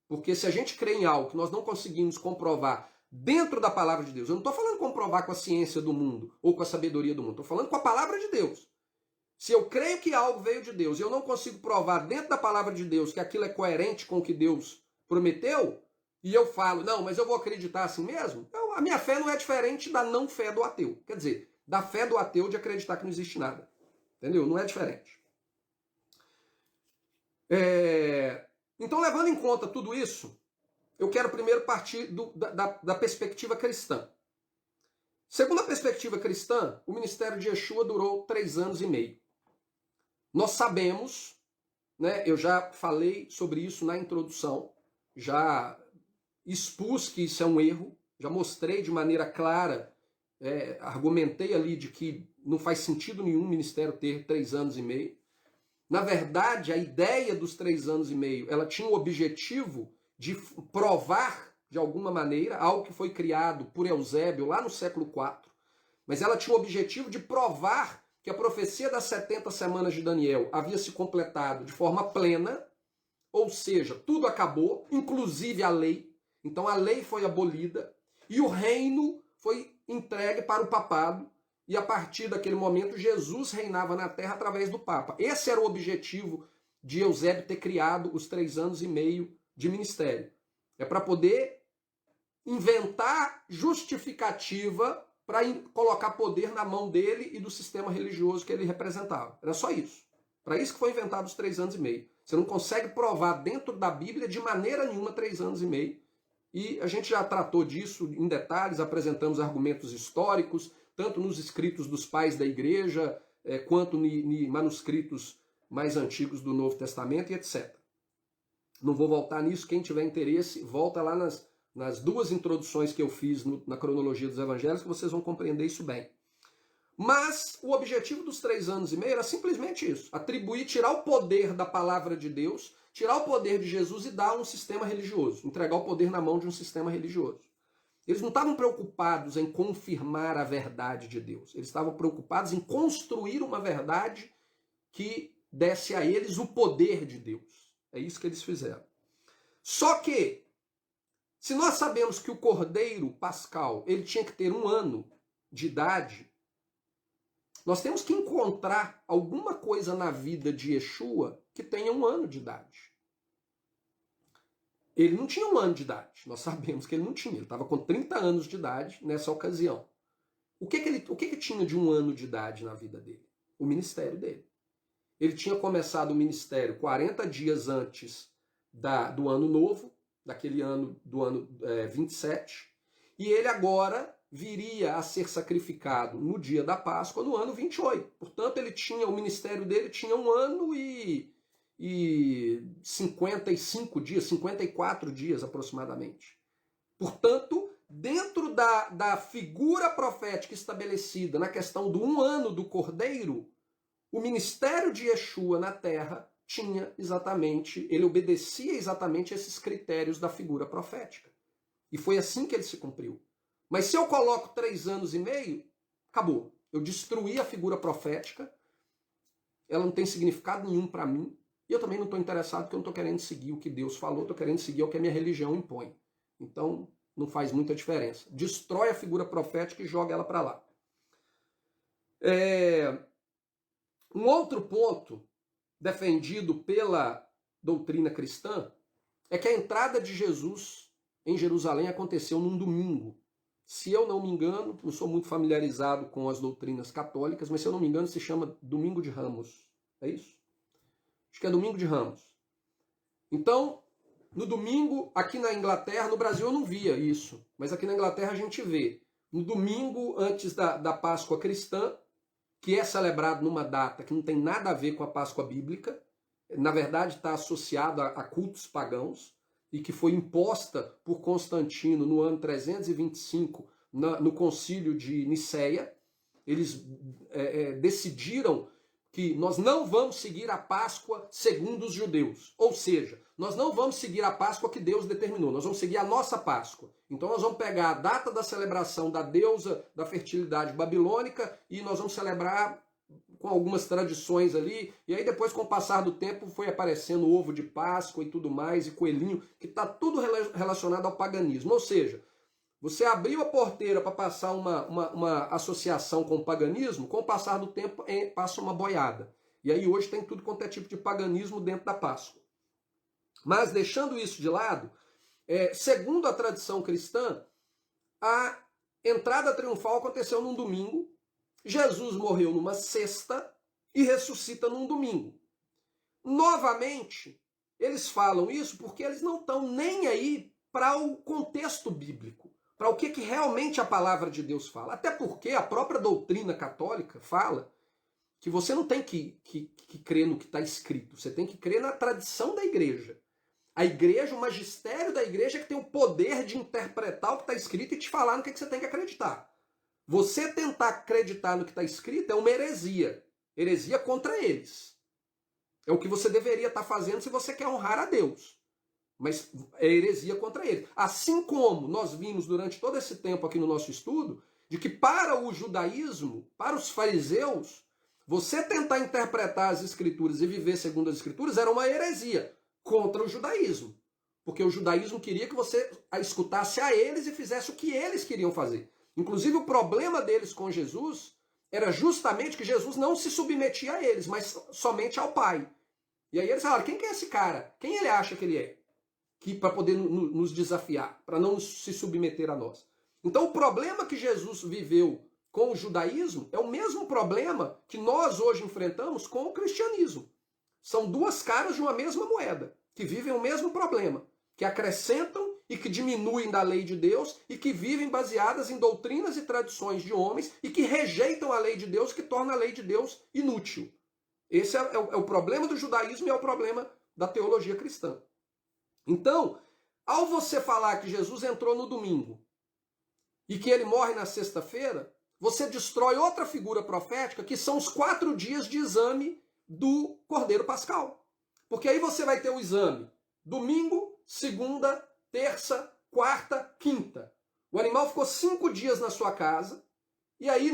Porque se a gente crê em algo que nós não conseguimos comprovar dentro da palavra de Deus, eu não estou falando comprovar com a ciência do mundo ou com a sabedoria do mundo, estou falando com a palavra de Deus. Se eu creio que algo veio de Deus e eu não consigo provar dentro da palavra de Deus que aquilo é coerente com o que Deus prometeu, e eu falo, não, mas eu vou acreditar assim mesmo, então, a minha fé não é diferente da não fé do ateu. Quer dizer, da fé do ateu de acreditar que não existe nada. Entendeu? Não é diferente. Então, levando em conta tudo isso, eu quero primeiro partir da perspectiva cristã. Segundo a perspectiva cristã, o ministério de Yeshua durou 3 anos e meio. Nós sabemos, né, eu já falei sobre isso na introdução, já expus que isso é um erro, já mostrei de maneira clara, argumentei ali de que não faz sentido nenhum o ministério ter 3 anos e meio. Na verdade, a ideia dos 3 anos e meio, ela tinha o objetivo de provar, de alguma maneira, algo que foi criado por Eusébio lá no século IV, mas ela tinha o objetivo de provar que a profecia das 70 semanas de Daniel havia se completado de forma plena, ou seja, tudo acabou, inclusive a lei. Então a lei foi abolida e o reino foi entregue para o papado, e a partir daquele momento Jesus reinava na terra através do Papa. Esse era o objetivo de Eusébio ter criado os 3 anos e meio de ministério. É para poder inventar justificativa para colocar poder na mão dele e do sistema religioso que ele representava. Era só isso. Para isso que foi inventado os 3 anos e meio. Você não consegue provar dentro da Bíblia de maneira nenhuma 3 anos e meio. E a gente já tratou disso em detalhes, apresentamos argumentos históricos, tanto nos escritos dos pais da igreja, quanto em manuscritos mais antigos do Novo Testamento e etc. Não vou voltar nisso, quem tiver interesse, volta lá nas 2 introduções que eu fiz na cronologia dos evangelhos, que vocês vão compreender isso bem. Mas o objetivo dos 3 anos e meio era simplesmente isso, tirar o poder da palavra de Deus, tirar o poder de Jesus e dar um sistema religioso, entregar o poder na mão de um sistema religioso. Eles não estavam preocupados em confirmar a verdade de Deus. Eles estavam preocupados em construir uma verdade que desse a eles o poder de Deus. É isso que eles fizeram. Só que, se nós sabemos que o Cordeiro Pascal ele tinha que ter 1 ano de idade, nós temos que encontrar alguma coisa na vida de Yeshua que tenha 1 ano de idade. Ele não tinha 1 ano de idade, nós sabemos que ele não tinha, ele estava com 30 anos de idade nessa ocasião. O que tinha de 1 ano de idade na vida dele? O ministério dele. Ele tinha começado o ministério 40 dias antes do ano novo, daquele ano, do ano 27, e ele agora viria a ser sacrificado no dia da Páscoa, no ano 28. Portanto, o ministério dele tinha 1 ano e 55 dias, 54 dias aproximadamente. Portanto, dentro da figura profética estabelecida na questão do 1 ano do Cordeiro, o ministério de Yeshua na terra ele obedecia exatamente esses critérios da figura profética. E foi assim que ele se cumpriu. Mas se eu coloco 3 anos e meio, acabou. Eu destruí a figura profética, ela não tem significado nenhum para mim, e eu também não estou interessado porque eu não estou querendo seguir o que Deus falou, estou querendo seguir o que a minha religião impõe. Então, não faz muita diferença. Destrói a figura profética e joga ela para lá. Um outro ponto defendido pela doutrina cristã é que a entrada de Jesus em Jerusalém aconteceu num domingo. Se eu não me engano, não sou muito familiarizado com as doutrinas católicas, mas se eu não me engano se chama Domingo de Ramos. É isso? Acho que é Domingo de Ramos. Então, no domingo, aqui na Inglaterra, no Brasil eu não via isso, mas aqui na Inglaterra a gente vê. No domingo antes da Páscoa cristã, que é celebrado numa data que não tem nada a ver com a Páscoa bíblica, na verdade está associado a cultos pagãos, e que foi imposta por Constantino no ano 325 no concílio de Nicéia. Eles decidiram que nós não vamos seguir a Páscoa segundo os judeus. Ou seja, nós não vamos seguir a Páscoa que Deus determinou, nós vamos seguir a nossa Páscoa. Então nós vamos pegar a data da celebração da deusa da fertilidade babilônica e nós vamos celebrar com algumas tradições ali, e aí depois com o passar do tempo foi aparecendo ovo de Páscoa e tudo mais, e coelhinho, que está tudo relacionado ao paganismo. Ou seja, você abriu a porteira para passar uma associação com o paganismo, com o passar do tempo passa uma boiada. E aí hoje tem tudo quanto é tipo de paganismo dentro da Páscoa. Mas deixando isso de lado, segundo a tradição cristã, a entrada triunfal aconteceu num domingo, Jesus morreu numa sexta e ressuscita num domingo. Novamente, eles falam isso porque eles não estão nem aí para o contexto bíblico, para o que realmente a palavra de Deus fala. Até porque a própria doutrina católica fala que você não tem que crer no que está escrito, você tem que crer na tradição da igreja. A igreja, o magistério da igreja é que tem o poder de interpretar o que está escrito e te falar no que você tem que acreditar. Você tentar acreditar no que está escrito é uma heresia. Heresia contra eles. É o que você deveria estar fazendo se você quer honrar a Deus. Mas é heresia contra eles. Assim como nós vimos durante todo esse tempo aqui no nosso estudo, de que para o judaísmo, para os fariseus, você tentar interpretar as escrituras e viver segundo as escrituras era uma heresia contra o judaísmo. Porque o judaísmo queria que você escutasse a eles e fizesse o que eles queriam fazer. Inclusive, o problema deles com Jesus era justamente que Jesus não se submetia a eles, mas somente ao Pai. E aí eles falaram, quem que é esse cara? Quem ele acha que ele é? Que para poder nos desafiar, para não se submeter a nós. Então, o problema que Jesus viveu com o judaísmo é o mesmo problema que nós hoje enfrentamos com o cristianismo. São duas caras de uma mesma moeda, que vivem o mesmo problema, que acrescentam e que diminuem da lei de Deus e que vivem baseadas em doutrinas e tradições de homens e que rejeitam a lei de Deus, que torna a lei de Deus inútil. Esse é o problema do judaísmo e é o problema da teologia cristã. Então, ao você falar que Jesus entrou no domingo e que ele morre na sexta-feira, você destrói outra figura profética, que são os 4 dias de exame do Cordeiro Pascal. Porque aí você vai ter o exame domingo, segunda, terça, quarta, quinta. O animal ficou 5 dias na sua casa e aí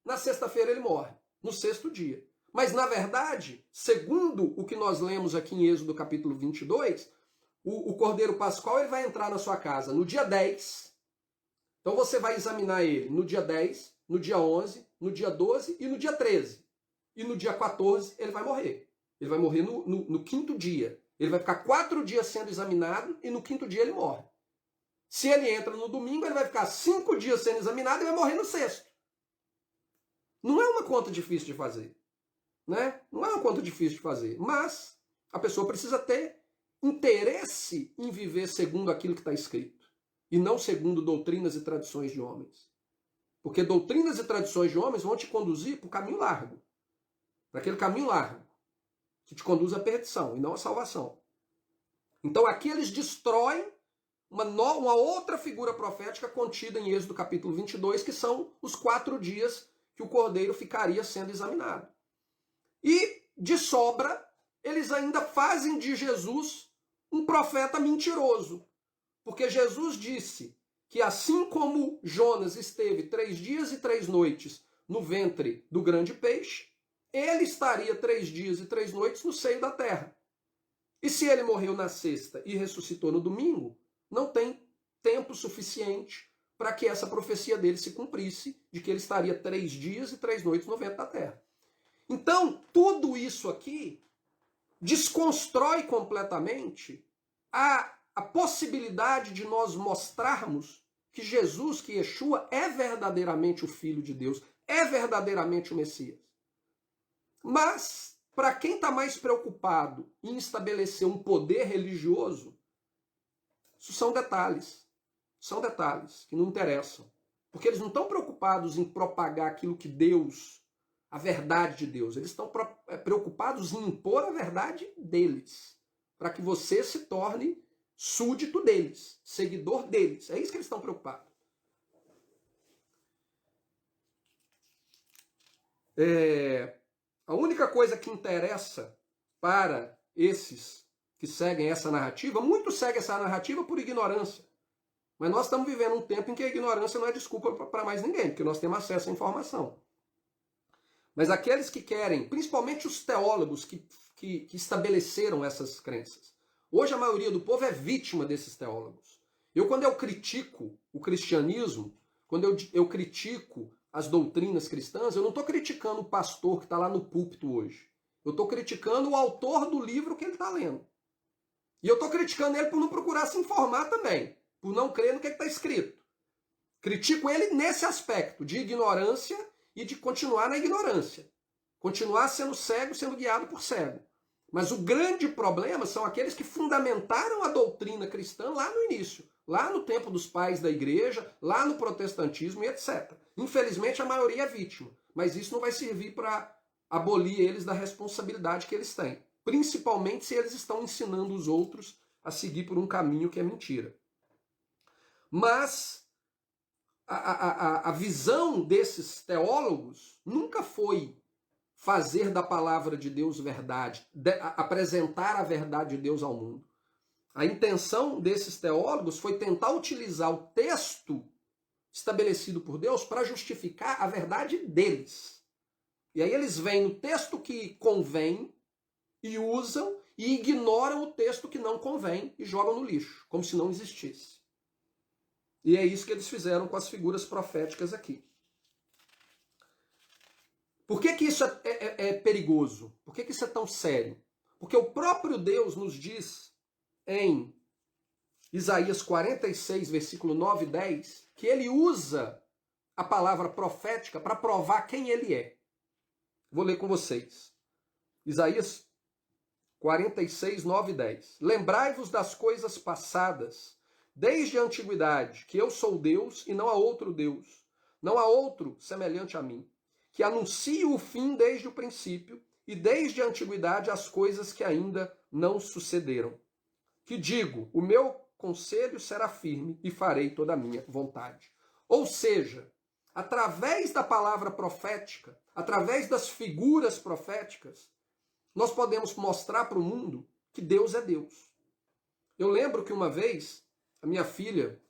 na sexta-feira ele morre, no 6º dia. Mas na verdade, segundo o que nós lemos aqui em Êxodo capítulo 22, o Cordeiro Pascal ele vai entrar na sua casa no dia 10. Então você vai examinar ele no dia 10, no dia 11, no dia 12 e no dia 13. E no dia 14 ele vai morrer. Ele vai morrer no 5º dia. Ele vai ficar 4 dias sendo examinado e no 5º dia ele morre. Se ele entra no domingo, ele vai ficar 5 dias sendo examinado e vai morrer no 6º. Não é uma conta difícil de fazer. Né? Não é uma conta difícil de fazer. Mas a pessoa precisa ter interesse em viver segundo aquilo que está escrito. E não segundo doutrinas e tradições de homens. Porque doutrinas e tradições de homens vão te conduzir para o caminho largo. Para aquele caminho largo. Que te conduz à perdição e não à salvação. Então aqui eles destroem uma outra figura profética contida em Êxodo capítulo 22, que são os 4 dias que o cordeiro ficaria sendo examinado. E, de sobra, eles ainda fazem de Jesus um profeta mentiroso. Porque Jesus disse que assim como Jonas esteve 3 dias e 3 noites no ventre do grande peixe, ele estaria 3 dias e 3 noites no seio da terra. E se ele morreu na sexta e ressuscitou no domingo, não tem tempo suficiente para que essa profecia dele se cumprisse, de que ele estaria 3 dias e 3 noites no ventre da terra. Então, tudo isso aqui desconstrói completamente a possibilidade de nós mostrarmos que Jesus, que Yeshua, é verdadeiramente o Filho de Deus, é verdadeiramente o Messias. Mas, para quem está mais preocupado em estabelecer um poder religioso, isso são detalhes. São detalhes que não interessam. Porque eles não estão preocupados em propagar aquilo que Deus, a verdade de Deus. Eles estão preocupados em impor a verdade deles. Para que você se torne súdito deles, seguidor deles. É isso que eles estão preocupados. A única coisa que interessa para esses que seguem essa narrativa, muitos seguem essa narrativa por ignorância. Mas nós estamos vivendo um tempo em que a ignorância não é desculpa para mais ninguém, porque nós temos acesso à informação. Mas aqueles que querem, principalmente os teólogos que estabeleceram essas crenças, hoje a maioria do povo é vítima desses teólogos. Quando eu critico o cristianismo, quando eu critico as doutrinas cristãs, eu não estou criticando o pastor que está lá no púlpito hoje. Eu estou criticando o autor do livro que ele está lendo. E eu estou criticando ele por não procurar se informar também, por não crer no que está escrito. Critico ele nesse aspecto de ignorância e de continuar na ignorância. Continuar sendo cego, sendo guiado por cego. Mas o grande problema são aqueles que fundamentaram a doutrina cristã lá no início, lá no tempo dos pais da igreja, lá no protestantismo e etc. Infelizmente a maioria é vítima, mas isso não vai servir para abolir eles da responsabilidade que eles têm. Principalmente se eles estão ensinando os outros a seguir por um caminho que é mentira. Mas a visão desses teólogos nunca foi fazer da palavra de Deus verdade, apresentar a verdade de Deus ao mundo. A intenção desses teólogos foi tentar utilizar o texto estabelecido por Deus para justificar a verdade deles. E aí eles veem no texto que convém e usam e ignoram o texto que não convém e jogam no lixo, como se não existisse. E é isso que eles fizeram com as figuras proféticas aqui. Por que isso é perigoso? Por que isso é tão sério? Porque o próprio Deus nos diz em Isaías 46, versículo 9 e 10, que ele usa a palavra profética para provar quem ele é. Vou ler com vocês. Isaías 46, 9 e 10. Lembrai-vos das coisas passadas, desde a antiguidade, que eu sou Deus e não há outro Deus. Não há outro semelhante a mim, que anuncio o fim desde o princípio e desde a antiguidade as coisas que ainda não sucederam. Que digo, o meu conselho será firme e farei toda a minha vontade. Ou seja, através da palavra profética, através das figuras proféticas, nós podemos mostrar para o mundo que Deus é Deus. Eu lembro que uma vez, a minha filha,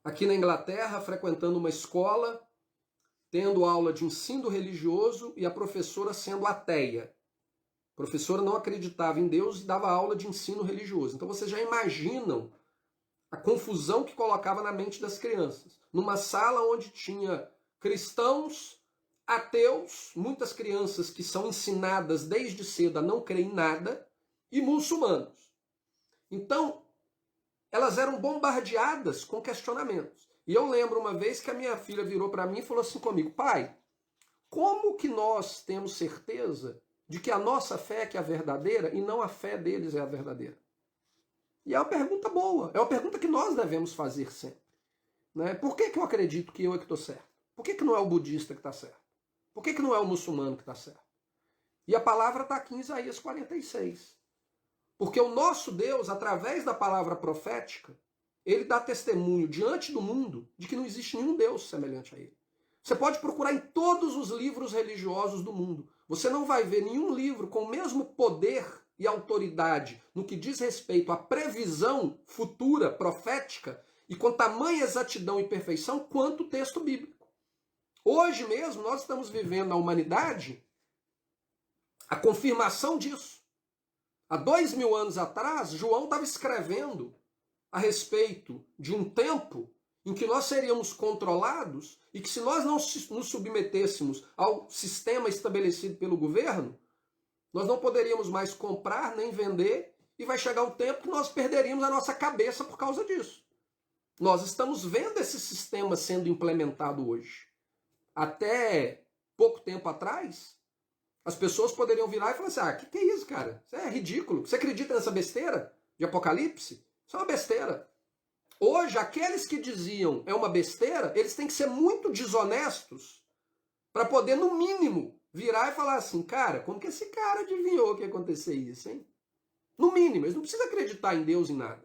aqui na Inglaterra, frequentando uma escola, tendo aula de ensino religioso e a professora sendo ateia. A professora não acreditava em Deus e dava aula de ensino religioso. Então vocês já imaginam a confusão que colocava na mente das crianças. Numa sala onde tinha cristãos, ateus, muitas crianças que são ensinadas desde cedo a não crer em nada, e muçulmanos. Então, elas eram bombardeadas com questionamentos. E eu lembro uma vez que a minha filha virou para mim e falou assim comigo: pai, como que nós temos certeza de que a nossa fé é que é a verdadeira e não a fé deles é a verdadeira? E é uma pergunta boa, é uma pergunta que nós devemos fazer sempre. Né? Por que eu acredito que eu é que estou certo? Por que não é o budista que está certo? Por que não é o muçulmano que está certo? E a palavra está aqui em Isaías 46. Porque o nosso Deus, através da palavra profética, ele dá testemunho diante do mundo de que não existe nenhum Deus semelhante a ele. Você pode procurar em todos os livros religiosos do mundo. Você não vai ver nenhum livro com o mesmo poder e autoridade no que diz respeito à previsão futura, profética, e com tamanha exatidão e perfeição quanto o texto bíblico. Hoje mesmo nós estamos vivendo na humanidade a confirmação disso. Há 2000 anos atrás, João estava escrevendo a respeito de um tempo em que nós seríamos controlados e que se nós não nos submetêssemos ao sistema estabelecido pelo governo, nós não poderíamos mais comprar nem vender e vai chegar um tempo que nós perderíamos a nossa cabeça por causa disso. Nós estamos vendo esse sistema sendo implementado hoje. Até pouco tempo atrás, as pessoas poderiam virar e falar assim: que é isso, cara? Isso é ridículo. Você acredita nessa besteira de Apocalipse? Isso é uma besteira. Hoje, aqueles que diziam é uma besteira, eles têm que ser muito desonestos para poder, no mínimo, virar e falar assim: cara, como que esse cara adivinhou que ia acontecer isso, hein? No mínimo, eles não precisam acreditar em Deus, em nada.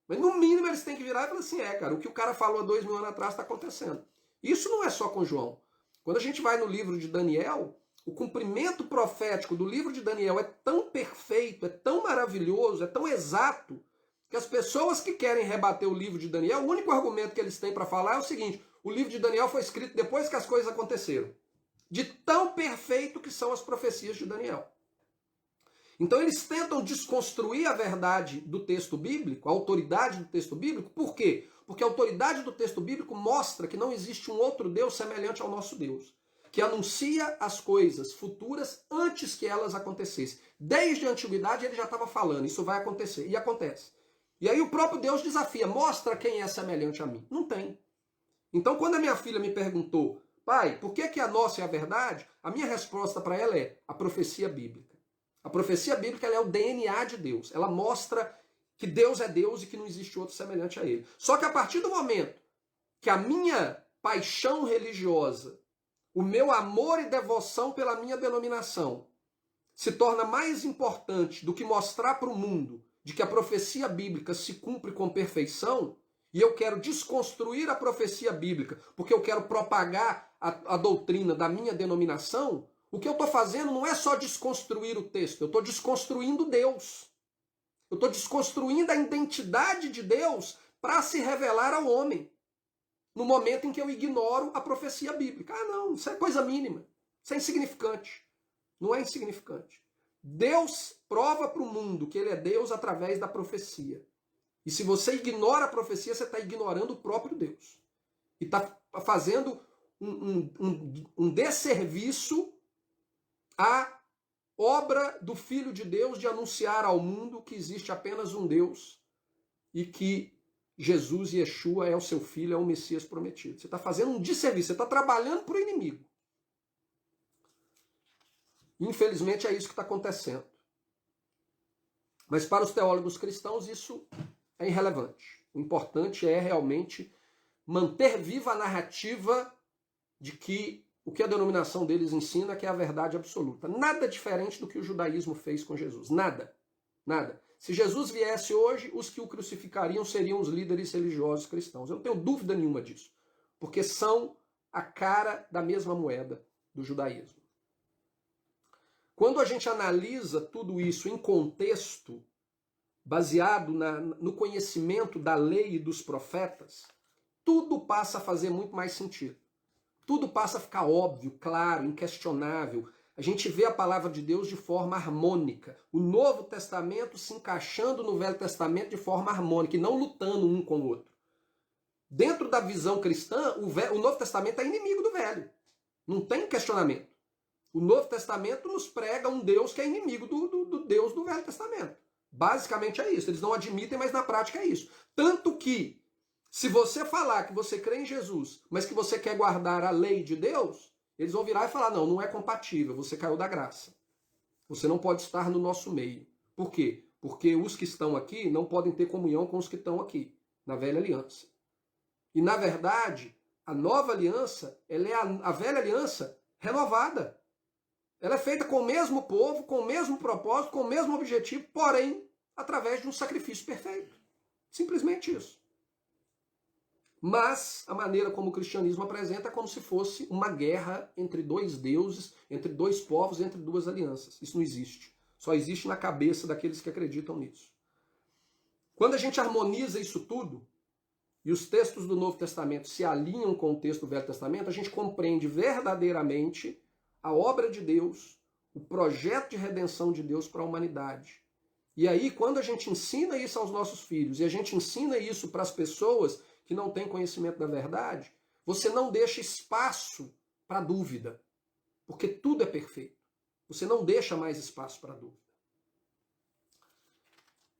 Mas no mínimo eles têm que virar e falar assim, cara, o que o cara falou há 2000 anos atrás está acontecendo. Isso não é só com João. Quando a gente vai no livro de Daniel, o cumprimento profético do livro de Daniel é tão perfeito, é tão maravilhoso, é tão exato, que as pessoas que querem rebater o livro de Daniel, o único argumento que eles têm para falar é o seguinte, o livro de Daniel foi escrito depois que as coisas aconteceram. De tão perfeito que são as profecias de Daniel. Então eles tentam desconstruir a verdade do texto bíblico, a autoridade do texto bíblico. Por quê? Porque a autoridade do texto bíblico mostra que não existe um outro Deus semelhante ao nosso Deus, que anuncia as coisas futuras antes que elas acontecessem. Desde a antiguidade ele já estava falando, isso vai acontecer, e acontece. E aí o próprio Deus desafia, mostra quem é semelhante a mim. Não tem. Então quando a minha filha me perguntou, pai, por que a nossa é a verdade? A minha resposta para ela é a profecia bíblica. A profecia bíblica ela é o DNA de Deus. Ela mostra que Deus é Deus e que não existe outro semelhante a Ele. Só que a partir do momento que a minha paixão religiosa, o meu amor e devoção pela minha denominação se torna mais importante do que mostrar para o mundo de que a profecia bíblica se cumpre com perfeição, e eu quero desconstruir a profecia bíblica porque eu quero propagar a doutrina da minha denominação, o que eu estou fazendo não é só desconstruir o texto, eu estou desconstruindo Deus. Eu estou desconstruindo a identidade de Deus para se revelar ao homem. No momento em que eu ignoro a profecia bíblica. Ah, não, isso é coisa mínima. Isso é insignificante. Não é insignificante. Deus prova para o mundo que ele é Deus através da profecia. E se você ignora a profecia, você está ignorando o próprio Deus. E está fazendo um desserviço à obra do Filho de Deus de anunciar ao mundo que existe apenas um Deus e que Jesus, Yeshua, é o seu Filho, é o Messias prometido. Você está fazendo um desserviço, você está trabalhando para o inimigo. Infelizmente é isso que está acontecendo. Mas para os teólogos cristãos isso é irrelevante. O importante é realmente manter viva a narrativa de que o que a denominação deles ensina que é a verdade absoluta. Nada diferente do que o judaísmo fez com Jesus. Nada. Nada. Se Jesus viesse hoje, os que o crucificariam seriam os líderes religiosos cristãos. Eu não tenho dúvida nenhuma disso. Porque são a cara da mesma moeda do judaísmo. Quando a gente analisa tudo isso em contexto, baseado no conhecimento da lei e dos profetas, tudo passa a fazer muito mais sentido. Tudo passa a ficar óbvio, claro, inquestionável. A gente vê a palavra de Deus de forma harmônica. O Novo Testamento se encaixando no Velho Testamento de forma harmônica e não lutando um com o outro. Dentro da visão cristã, o Novo Testamento é inimigo do Velho. Não tem questionamento. O Novo Testamento nos prega um Deus que é inimigo do Deus do Velho Testamento. Basicamente é isso. Eles não admitem, mas na prática é isso. Tanto que, se você falar que você crê em Jesus, mas que você quer guardar a lei de Deus, eles vão virar e falar, não, não é compatível, você caiu da graça. Você não pode estar no nosso meio. Por quê? Porque os que estão aqui não podem ter comunhão com os que estão aqui, na velha aliança. E, na verdade, a nova aliança, ela é a velha aliança renovada. Ela é feita com o mesmo povo, com o mesmo propósito, com o mesmo objetivo, porém, através de um sacrifício perfeito. Simplesmente isso. Mas a maneira como o cristianismo apresenta é como se fosse uma guerra entre dois deuses, entre dois povos, entre duas alianças. Isso não existe. Só existe na cabeça daqueles que acreditam nisso. Quando a gente harmoniza isso tudo, e os textos do Novo Testamento se alinham com o texto do Velho Testamento, a gente compreende verdadeiramente a obra de Deus, o projeto de redenção de Deus para a humanidade. E aí, quando a gente ensina isso aos nossos filhos, e a gente ensina isso para as pessoas que não têm conhecimento da verdade, você não deixa espaço para dúvida, porque tudo é perfeito. Você não deixa mais espaço para dúvida.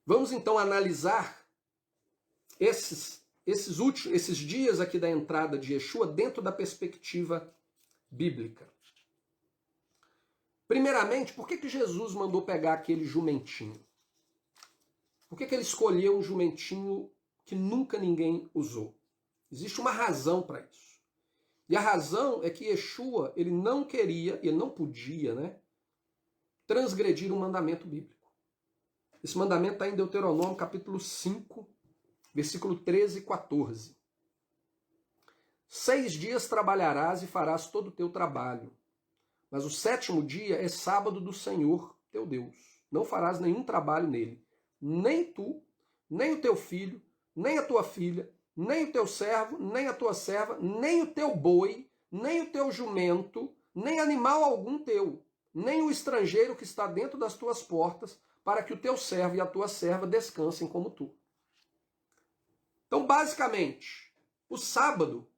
Vamos então analisar esses dias aqui da entrada de Yeshua dentro da perspectiva bíblica. Primeiramente, por que Jesus mandou pegar aquele jumentinho? Por que ele escolheu um jumentinho que nunca ninguém usou? Existe uma razão para isso. E a razão é que Yeshua, ele não queria, ele não podia, transgredir um mandamento bíblico. Esse mandamento está em Deuteronômio, capítulo 5, versículo 13 e 14. 6 dias trabalharás e farás todo o teu trabalho, mas o 7º dia é sábado do Senhor, teu Deus. Não farás nenhum trabalho nele, nem tu, nem o teu filho, nem a tua filha, nem o teu servo, nem a tua serva, nem o teu boi, nem o teu jumento, nem animal algum teu, nem o estrangeiro que está dentro das tuas portas, para que o teu servo e a tua serva descansem como tu. Então, basicamente, o sábado,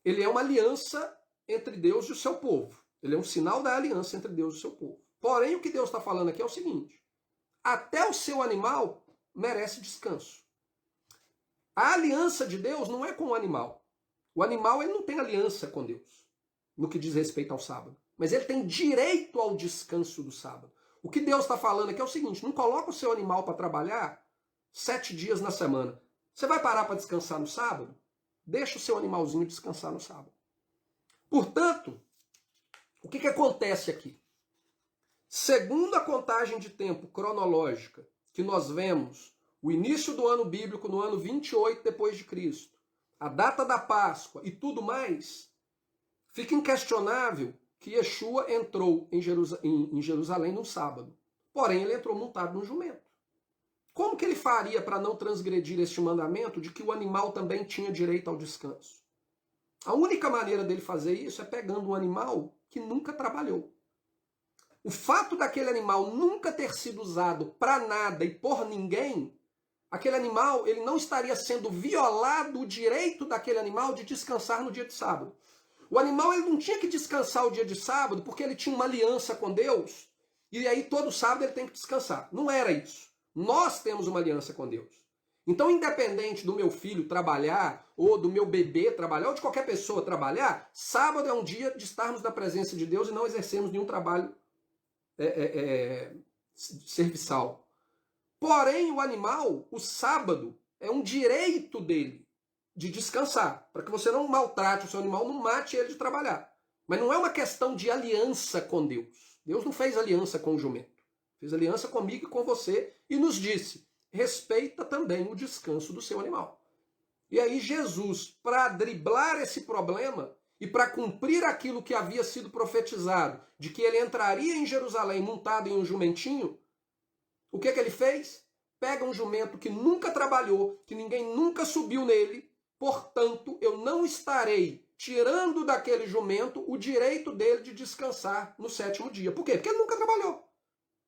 ele é uma aliança entre Deus e o seu povo. Ele é um sinal da aliança entre Deus e o seu povo. Porém, o que Deus está falando aqui é o seguinte: até o seu animal merece descanso. A aliança de Deus não é com o animal. O animal ele não tem aliança com Deus, no que diz respeito ao sábado. Mas ele tem direito ao descanso do sábado. O que Deus está falando aqui é o seguinte: não coloca o seu animal para trabalhar 7 dias na semana. Você vai parar para descansar no sábado? Deixa o seu animalzinho descansar no sábado. Portanto, o que acontece aqui? Segundo a contagem de tempo cronológica que nós vemos, o início do ano bíblico no ano 28 depois de Cristo, a data da Páscoa e tudo mais, fica inquestionável que Yeshua entrou em Jerusalém no sábado. Porém, ele entrou montado num jumento. Como que ele faria para não transgredir este mandamento de que o animal também tinha direito ao descanso? A única maneira dele fazer isso é pegando um animal que nunca trabalhou. O fato daquele animal nunca ter sido usado para nada e por ninguém, aquele animal ele não estaria sendo violado o direito daquele animal de descansar no dia de sábado. O animal ele não tinha que descansar o dia de sábado porque ele tinha uma aliança com Deus e aí todo sábado ele tem que descansar. Não era isso. Nós temos uma aliança com Deus. Então, independente do meu filho trabalhar, ou do meu bebê trabalhar, ou de qualquer pessoa trabalhar, sábado é um dia de estarmos na presença de Deus e não exercermos nenhum trabalho serviçal. Porém, o animal, o sábado, é um direito dele de descansar, para que você não maltrate o seu animal, não mate ele de trabalhar. Mas não é uma questão de aliança com Deus. Deus não fez aliança com o jumento. Fez aliança comigo e com você e nos disse: respeita também o descanso do seu animal. E aí Jesus, para driblar esse problema e para cumprir aquilo que havia sido profetizado, de que ele entraria em Jerusalém montado em um jumentinho, o que ele fez? Pega um jumento que nunca trabalhou, que ninguém nunca subiu nele, portanto eu não estarei tirando daquele jumento o direito dele de descansar no 7º dia. Por quê? Porque ele nunca trabalhou.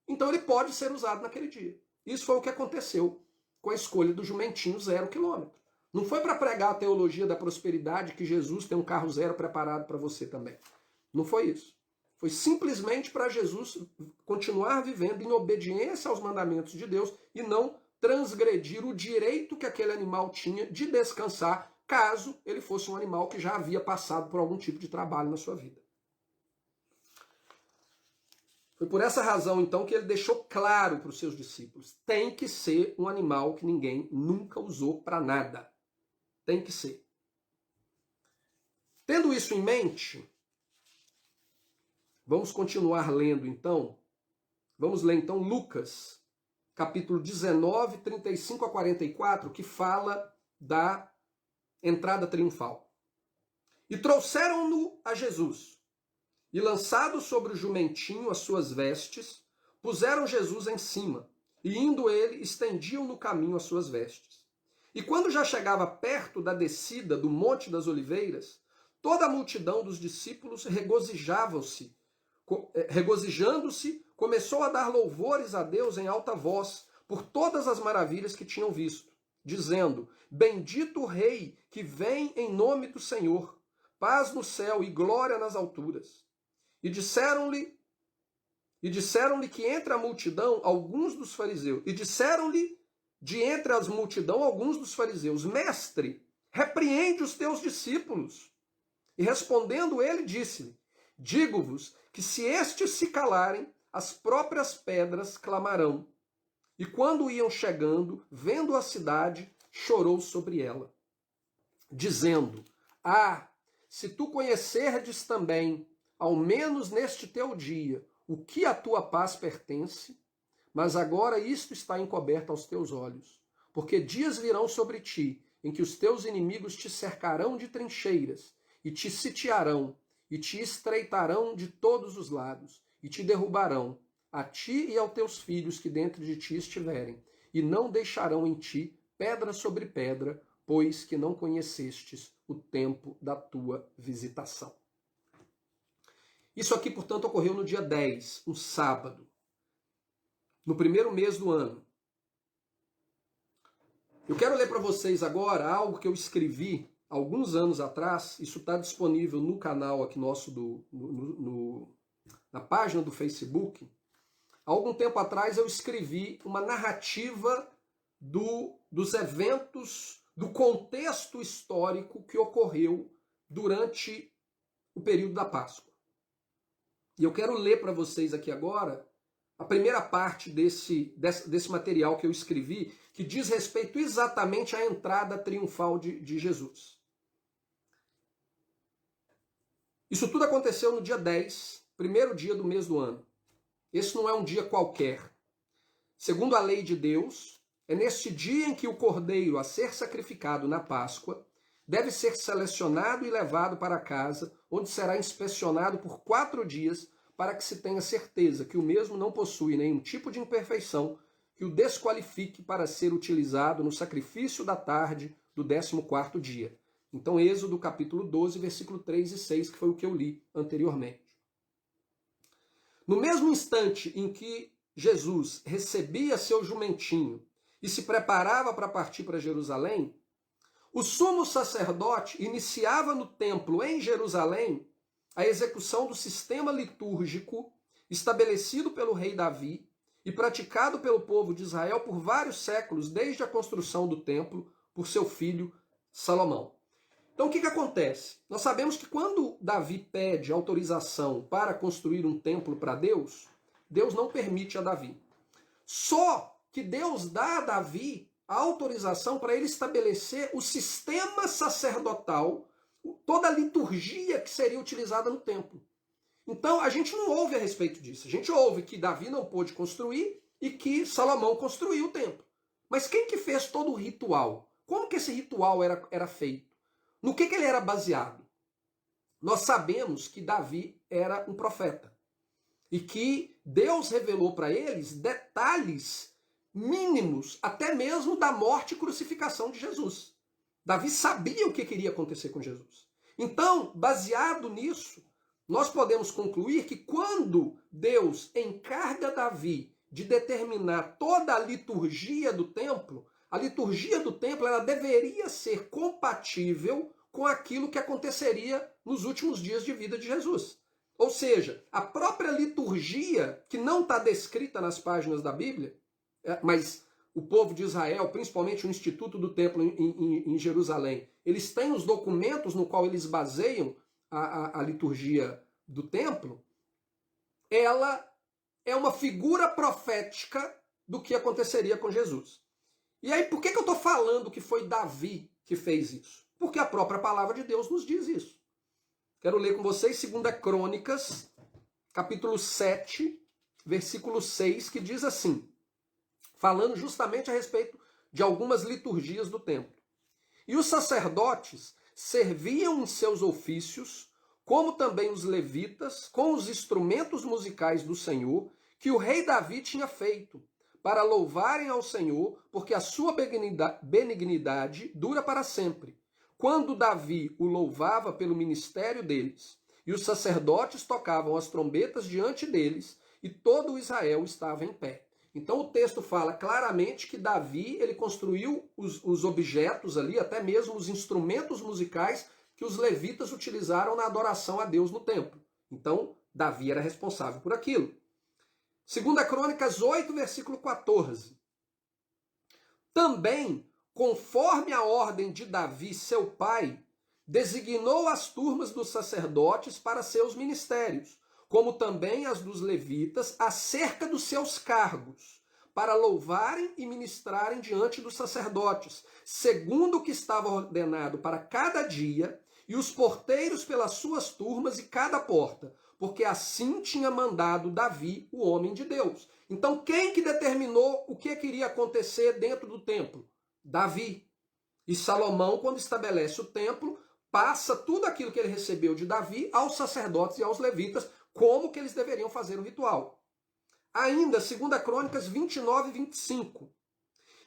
Então ele pode ser usado naquele dia. Isso foi o que aconteceu com a escolha do jumentinho 0 km. Não foi para pregar a teologia da prosperidade que Jesus tem um carro zero preparado para você também. Não foi isso. Foi simplesmente para Jesus continuar vivendo em obediência aos mandamentos de Deus e não transgredir o direito que aquele animal tinha de descansar, caso ele fosse um animal que já havia passado por algum tipo de trabalho na sua vida. Foi por essa razão, então, que ele deixou claro para os seus discípulos: tem que ser um animal que ninguém nunca usou para nada. Tem que ser. Tendo isso em mente, vamos continuar lendo, então. Vamos ler, então, Lucas, capítulo 19, 35 a 44, que fala da entrada triunfal. E trouxeram-no a Jesus. E lançado sobre o jumentinho as suas vestes, puseram Jesus em cima, e indo ele, estendiam no caminho as suas vestes. E quando já chegava perto da descida do Monte das Oliveiras, toda a multidão dos discípulos regozijando-se, começou a dar louvores a Deus em alta voz, por todas as maravilhas que tinham visto, dizendo: bendito o Rei que vem em nome do Senhor, paz no céu e glória nas alturas. E disseram-lhe que entre a multidão alguns dos fariseus, de entre as multidão alguns dos fariseus: mestre, repreende os teus discípulos. E respondendo ele, disse-lhe: digo-vos que se estes se calarem, as próprias pedras clamarão. E quando iam chegando, vendo a cidade, chorou sobre ela, dizendo: ah, se tu conhecerdes também, ao menos neste teu dia, o que à tua paz pertence, mas agora isto está encoberto aos teus olhos. Porque dias virão sobre ti, em que os teus inimigos te cercarão de trincheiras, e te sitiarão, e te estreitarão de todos os lados, e te derrubarão, a ti e aos teus filhos que dentro de ti estiverem, e não deixarão em ti pedra sobre pedra, pois que não conhecestes o tempo da tua visitação. Isso aqui, portanto, ocorreu no dia 10, um sábado, no primeiro mês do ano. Eu quero ler para vocês agora algo que eu escrevi alguns anos atrás. Isso está disponível no canal aqui nosso, na página do Facebook. Há algum tempo atrás eu escrevi uma narrativa dos eventos, do contexto histórico que ocorreu durante o período da Páscoa. E eu quero ler para vocês aqui agora a primeira parte desse material que eu escrevi, que diz respeito exatamente à entrada triunfal de Jesus. Isso tudo aconteceu no dia 10, primeiro dia do mês do ano. Esse não é um dia qualquer. Segundo a lei de Deus, é neste dia em que o cordeiro a ser sacrificado na Páscoa deve ser selecionado e levado para casa, onde será inspecionado por 4 dias, para que se tenha certeza que o mesmo não possui nenhum tipo de imperfeição que o desqualifique para ser utilizado no sacrifício da tarde do 14º dia. Então, Êxodo capítulo 12, versículo 3 e 6, que foi o que eu li anteriormente. No mesmo instante em que Jesus recebia seu jumentinho e se preparava para partir para Jerusalém, o sumo sacerdote iniciava no templo em Jerusalém a execução do sistema litúrgico estabelecido pelo rei Davi e praticado pelo povo de Israel por vários séculos, desde a construção do templo por seu filho Salomão. Então o que acontece? Nós sabemos que quando Davi pede autorização para construir um templo para Deus, Deus não permite a Davi. Só que Deus dá a Davi a autorização para ele estabelecer o sistema sacerdotal, toda a liturgia que seria utilizada no templo. Então a gente não ouve a respeito disso. A gente ouve que Davi não pôde construir e que Salomão construiu o templo. Mas quem que fez todo o ritual? Como que esse ritual era feito? No que ele era baseado? Nós sabemos que Davi era um profeta e que Deus revelou para eles detalhes mínimos, até mesmo da morte e crucificação de Jesus. Davi sabia o que iria acontecer com Jesus. Então, baseado nisso, nós podemos concluir que quando Deus encarga Davi de determinar toda a liturgia do templo, a liturgia do templo ela deveria ser compatível com aquilo que aconteceria nos últimos dias de vida de Jesus. Ou seja, a própria liturgia, que não está descrita nas páginas da Bíblia, mas o povo de Israel, principalmente o Instituto do Templo em Jerusalém, eles têm os documentos no qual eles baseiam a liturgia do templo, ela é uma figura profética do que aconteceria com Jesus. E aí, por que eu estou falando que foi Davi que fez isso? Porque a própria palavra de Deus nos diz isso. Quero ler com vocês 2 Crônicas, capítulo 7, versículo 6, que diz assim, falando justamente a respeito de algumas liturgias do templo. E os sacerdotes serviam em seus ofícios, como também os levitas, com os instrumentos musicais do Senhor, que o rei Davi tinha feito, para louvarem ao Senhor, porque a sua benignidade dura para sempre. Quando Davi o louvava pelo ministério deles, e os sacerdotes tocavam as trombetas diante deles, e todo Israel estava em pé. Então o texto fala claramente que Davi ele construiu os objetos ali, até mesmo os instrumentos musicais que os levitas utilizaram na adoração a Deus no templo. Então Davi era responsável por aquilo. 2 Crônicas 8, versículo 14. Também, conforme a ordem de Davi, seu pai, designou as turmas dos sacerdotes para seus ministérios, como também as dos levitas, acerca dos seus cargos, para louvarem e ministrarem diante dos sacerdotes, segundo o que estava ordenado para cada dia, e os porteiros pelas suas turmas e cada porta, porque assim tinha mandado Davi, o homem de Deus. Então, quem que determinou o que iria acontecer dentro do templo? Davi. E Salomão, quando estabelece o templo, passa tudo aquilo que ele recebeu de Davi aos sacerdotes e aos levitas, como que eles deveriam fazer o ritual. Ainda, 2 Crônicas 29 e 25.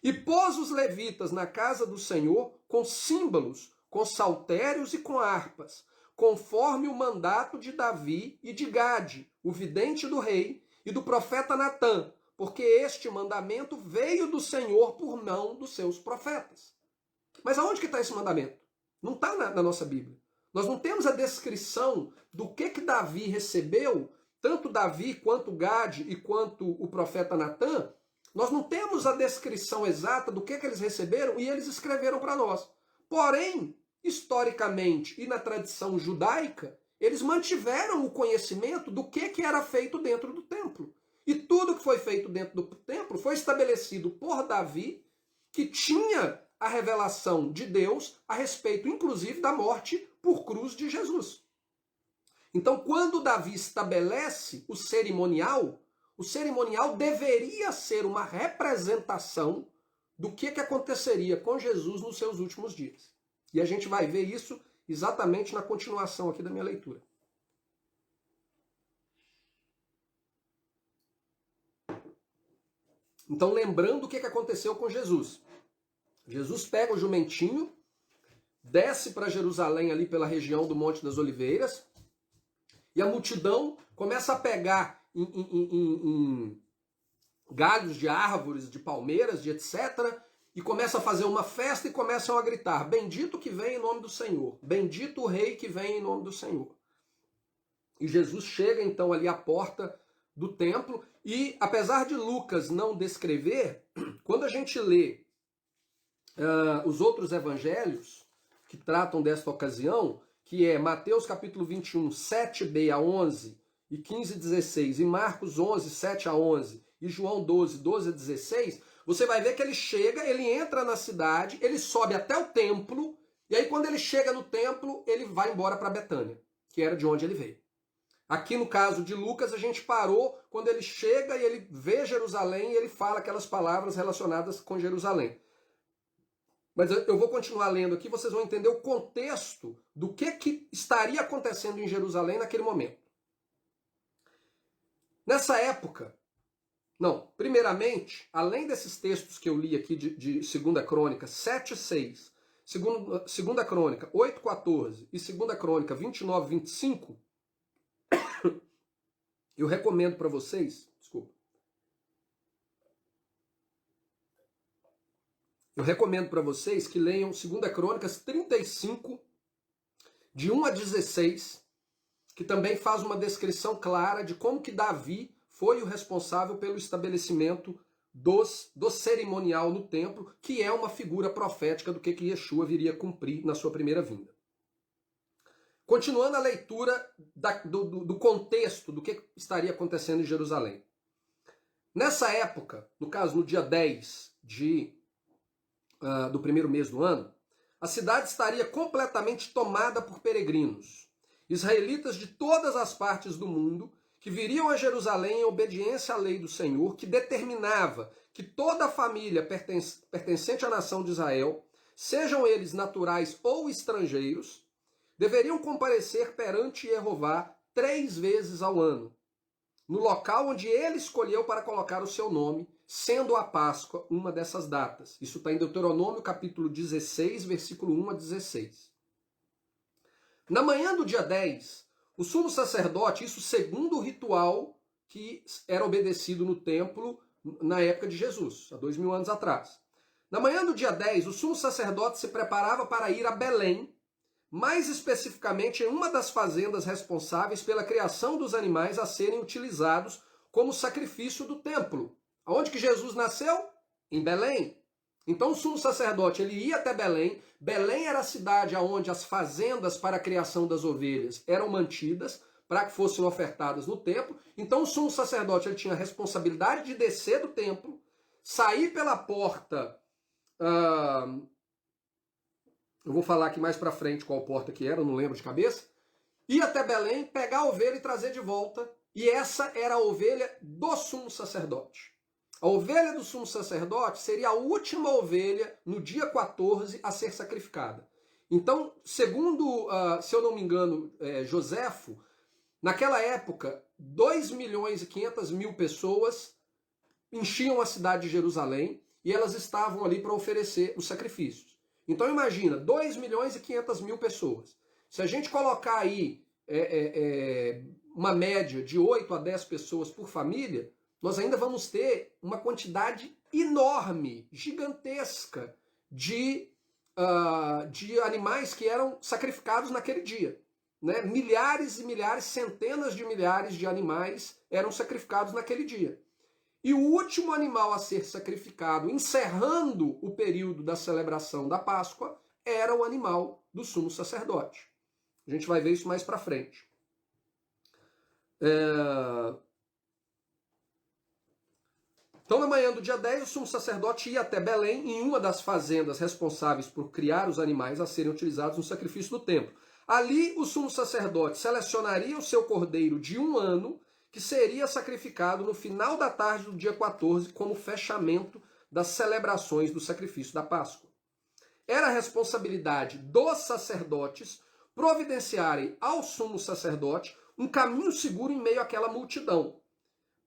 E pôs os levitas na casa do Senhor com símbolos, com saltérios e com harpas, conforme o mandato de Davi e de Gade, o vidente do rei, e do profeta Natã, porque este mandamento veio do Senhor por mão dos seus profetas. Mas aonde que está esse mandamento? Não está na nossa Bíblia. Nós não temos a descrição do que Davi recebeu, tanto Davi quanto Gade e quanto o profeta Natã. Nós não temos a descrição exata do que eles receberam e eles escreveram para nós. Porém, historicamente e na tradição judaica, eles mantiveram o conhecimento do que era feito dentro do templo. E tudo que foi feito dentro do templo foi estabelecido por Davi, que tinha a revelação de Deus a respeito, inclusive, da morte por cruz de Jesus. Então, quando Davi estabelece o cerimonial deveria ser uma representação do que aconteceria com Jesus nos seus últimos dias. E a gente vai ver isso exatamente na continuação aqui da minha leitura. Então, lembrando o que aconteceu com Jesus. Jesus pega o jumentinho, desce para Jerusalém ali pela região do Monte das Oliveiras, e a multidão começa a pegar em galhos de árvores, de palmeiras, de etc., e começa a fazer uma festa e começam a gritar: bendito que vem em nome do Senhor, bendito o rei que vem em nome do Senhor. E Jesus chega então ali à porta do templo, e apesar de Lucas não descrever, quando a gente lê os outros evangelhos que tratam desta ocasião, que é Mateus capítulo 21, 7b a 11 e 15 a 16, e Marcos 11, 7 a 11, e João 12, 12 a 16, você vai ver que ele chega, ele entra na cidade, ele sobe até o templo, e aí quando ele chega no templo, ele vai embora para Betânia, que era de onde ele veio. Aqui no caso de Lucas, a gente parou quando ele chega e ele vê Jerusalém e ele fala aquelas palavras relacionadas com Jerusalém. Mas eu vou continuar lendo aqui, vocês vão entender o contexto do que estaria acontecendo em Jerusalém naquele momento. Nessa época, primeiramente, além desses textos que eu li aqui de 2 Crônica 7, 6, 2 Crônica 8, 14 e 2 Crônica 29, 25, eu recomendo para vocês, que leiam 2 Crônicas 35, de 1 a 16, que também faz uma descrição clara de como que Davi foi o responsável pelo estabelecimento do cerimonial no templo, que é uma figura profética do que Yeshua viria cumprir na sua primeira vinda. Continuando a leitura do contexto do que estaria acontecendo em Jerusalém. Nessa época, no caso no dia 10 do primeiro mês do ano, a cidade estaria completamente tomada por peregrinos, israelitas de todas as partes do mundo, que viriam a Jerusalém em obediência à lei do Senhor, que determinava que toda a família pertencente à nação de Israel, sejam eles naturais ou estrangeiros, deveriam comparecer perante Jeová 3 vezes ao ano, no local onde ele escolheu para colocar o seu nome, sendo a Páscoa uma dessas datas. Isso está em Deuteronômio capítulo 16, versículo 1 a 16. Na manhã do dia 10, o sumo sacerdote, isso segundo o ritual que era obedecido no templo na época de Jesus, há 2000 anos atrás. Na manhã do dia 10, o sumo sacerdote se preparava para ir a Belém, mais especificamente em uma das fazendas responsáveis pela criação dos animais a serem utilizados como sacrifício do templo. Aonde que Jesus nasceu? Em Belém. Então o sumo sacerdote ele ia até Belém. Belém era a cidade onde as fazendas para a criação das ovelhas eram mantidas para que fossem ofertadas no templo. Então o sumo sacerdote ele tinha a responsabilidade de descer do templo, sair pela porta eu vou falar aqui mais para frente qual porta que era, eu não lembro de cabeça, ir até Belém, pegar a ovelha e trazer de volta, e essa era a ovelha do sumo sacerdote. A ovelha do sumo sacerdote seria a última ovelha no dia 14 a ser sacrificada. Então, segundo, se eu não me engano, Joséfo, naquela época, 2.500.000 pessoas enchiam a cidade de Jerusalém e elas estavam ali para oferecer os sacrifícios. Então imagina, 2.500.000 pessoas. Se a gente colocar aí uma média de 8 a 10 pessoas por família, nós ainda vamos ter uma quantidade enorme, gigantesca, de animais que eram sacrificados naquele dia. Né? Milhares e milhares, centenas de milhares de animais eram sacrificados naquele dia. E o último animal a ser sacrificado, encerrando o período da celebração da Páscoa, era o animal do sumo sacerdote. A gente vai ver isso mais para frente. Então, na manhã do dia 10, o sumo sacerdote ia até Belém, em uma das fazendas responsáveis por criar os animais a serem utilizados no sacrifício do templo. Ali, o sumo sacerdote selecionaria o seu cordeiro de 1 ano, que seria sacrificado no final da tarde do dia 14, como fechamento das celebrações do sacrifício da Páscoa. Era a responsabilidade dos sacerdotes providenciarem ao sumo sacerdote um caminho seguro em meio àquela multidão.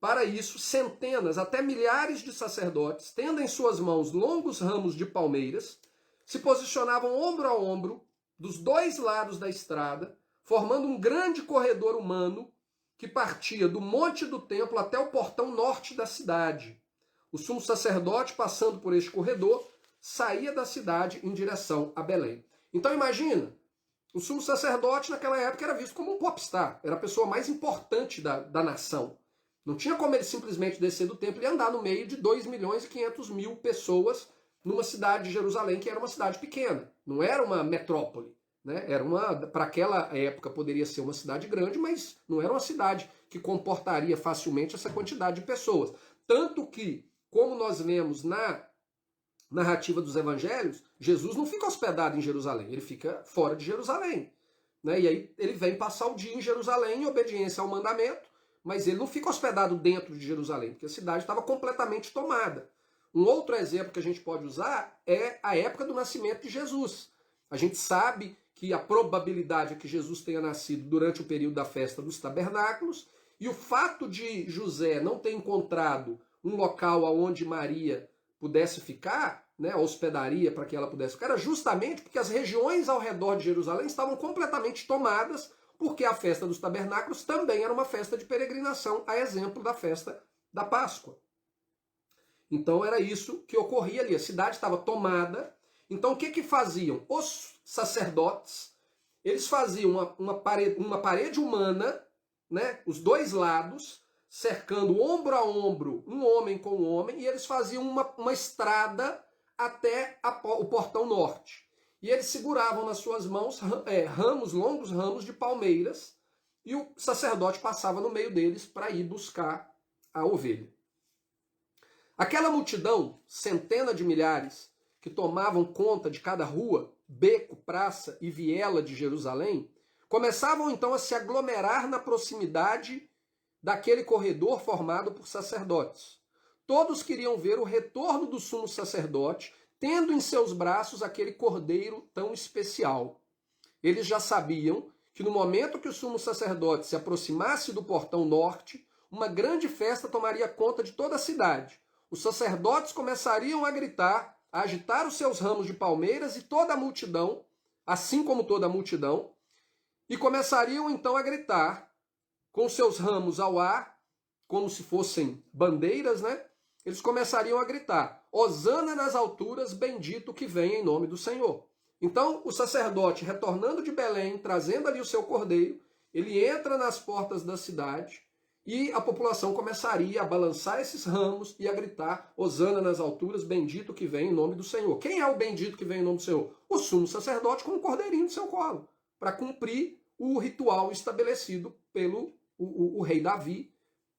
Para isso, centenas, até milhares de sacerdotes, tendo em suas mãos longos ramos de palmeiras, se posicionavam ombro a ombro dos dois lados da estrada, formando um grande corredor humano que partia do monte do templo até o portão norte da cidade. O sumo sacerdote, passando por este corredor, saía da cidade em direção a Belém. Então imagina, o sumo sacerdote naquela época era visto como um popstar, era a pessoa mais importante da nação. Não tinha como ele simplesmente descer do templo e andar no meio de 2.500.000 pessoas numa cidade de Jerusalém, que era uma cidade pequena, não era uma metrópole. Né? Para aquela época poderia ser uma cidade grande, mas não era uma cidade que comportaria facilmente essa quantidade de pessoas. Tanto que, como nós vemos na narrativa dos evangelhos, Jesus não fica hospedado em Jerusalém, ele fica fora de Jerusalém. Né? E aí ele vem passar o dia em Jerusalém em obediência ao mandamento, mas ele não fica hospedado dentro de Jerusalém, porque a cidade estava completamente tomada. Um outro exemplo que a gente pode usar é a época do nascimento de Jesus. A gente sabe que a probabilidade é que Jesus tenha nascido durante o período da festa dos tabernáculos, e o fato de José não ter encontrado um local onde Maria pudesse ficar, né, hospedaria para que ela pudesse ficar, era justamente porque as regiões ao redor de Jerusalém estavam completamente tomadas, porque a festa dos tabernáculos também era uma festa de peregrinação, a exemplo da festa da Páscoa. Então era isso que ocorria ali, a cidade estava tomada. Então o que faziam? Os sacerdotes, eles faziam uma parede humana, né, os dois lados, cercando ombro a ombro um homem com um homem, e eles faziam uma estrada até o portão norte. E eles seguravam nas suas mãos longos ramos de palmeiras, e o sacerdote passava no meio deles para ir buscar a ovelha. Aquela multidão, centenas de milhares, que tomavam conta de cada rua, beco, praça e viela de Jerusalém, começavam então a se aglomerar na proximidade daquele corredor formado por sacerdotes. Todos queriam ver o retorno do sumo sacerdote, tendo em seus braços aquele cordeiro tão especial. Eles já sabiam que no momento que o sumo sacerdote se aproximasse do portão norte, uma grande festa tomaria conta de toda a cidade. Os sacerdotes começariam a gritar, a agitar os seus ramos de palmeiras, e toda a multidão, assim como toda a multidão, e começariam então a gritar com seus ramos ao ar, como se fossem bandeiras, né? Eles começariam a gritar: Hosana nas alturas, bendito que vem em nome do Senhor. Então, o sacerdote, retornando de Belém, trazendo ali o seu cordeiro, ele entra nas portas da cidade, e a população começaria a balançar esses ramos e a gritar: Hosana nas alturas, bendito que vem em nome do Senhor. Quem é o bendito que vem em nome do Senhor? O sumo sacerdote com um cordeirinho no seu colo, para cumprir o ritual estabelecido pelo o rei Davi,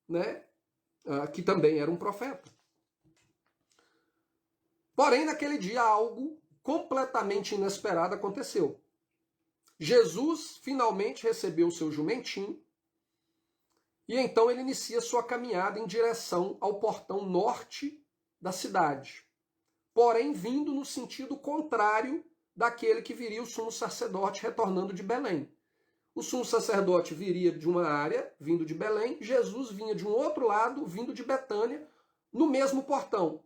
né? Que também era um profeta. Porém, naquele dia algo completamente inesperado aconteceu. Jesus finalmente recebeu o seu jumentinho e então ele inicia sua caminhada em direção ao portão norte da cidade, porém vindo no sentido contrário daquele que viria o sumo sacerdote retornando de Belém. O sumo sacerdote viria de uma área, vindo de Belém, Jesus vinha de um outro lado, vindo de Betânia, no mesmo portão.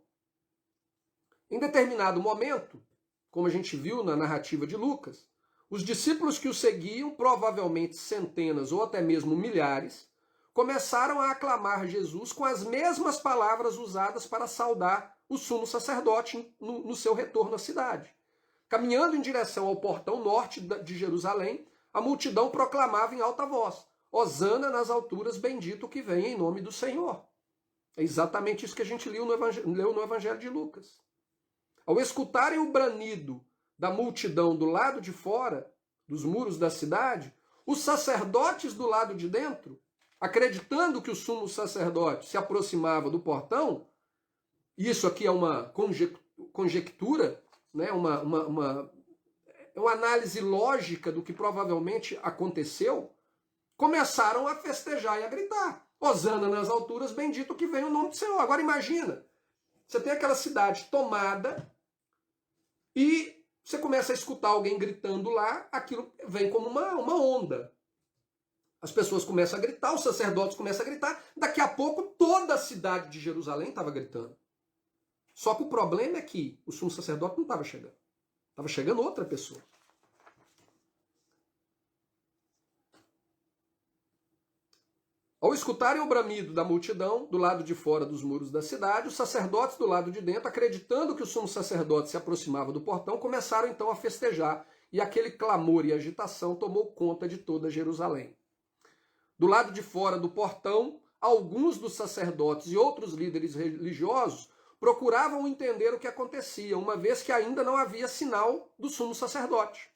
Em determinado momento, como a gente viu na narrativa de Lucas, os discípulos que o seguiam, provavelmente centenas ou até mesmo milhares, começaram a aclamar Jesus com as mesmas palavras usadas para saudar o sumo sacerdote no seu retorno à cidade. Caminhando em direção ao portão norte de Jerusalém, a multidão proclamava em alta voz: Hosana nas alturas, bendito o que vem em nome do Senhor. É exatamente isso que a gente leu no Evangelho de Lucas. Ao escutarem o branido da multidão do lado de fora, dos muros da cidade, os sacerdotes do lado de dentro, acreditando que o sumo sacerdote se aproximava do portão, e isso aqui é uma conjectura, né, uma análise lógica do que provavelmente aconteceu, começaram a festejar e a gritar: Hosana nas alturas, bendito que vem o nome do Senhor. Agora imagina, você tem aquela cidade tomada e você começa a escutar alguém gritando lá, aquilo vem como uma onda. As pessoas começam a gritar, os sacerdotes começam a gritar, daqui a pouco toda a cidade de Jerusalém estava gritando. Só que o problema é que o sumo sacerdote não estava chegando. Estava chegando outra pessoa. Ao escutarem o bramido da multidão do lado de fora dos muros da cidade, os sacerdotes do lado de dentro, acreditando que o sumo sacerdote se aproximava do portão, começaram então a festejar, e aquele clamor e agitação tomou conta de toda Jerusalém. Do lado de fora do portão, alguns dos sacerdotes e outros líderes religiosos procuravam entender o que acontecia, uma vez que ainda não havia sinal do sumo sacerdote.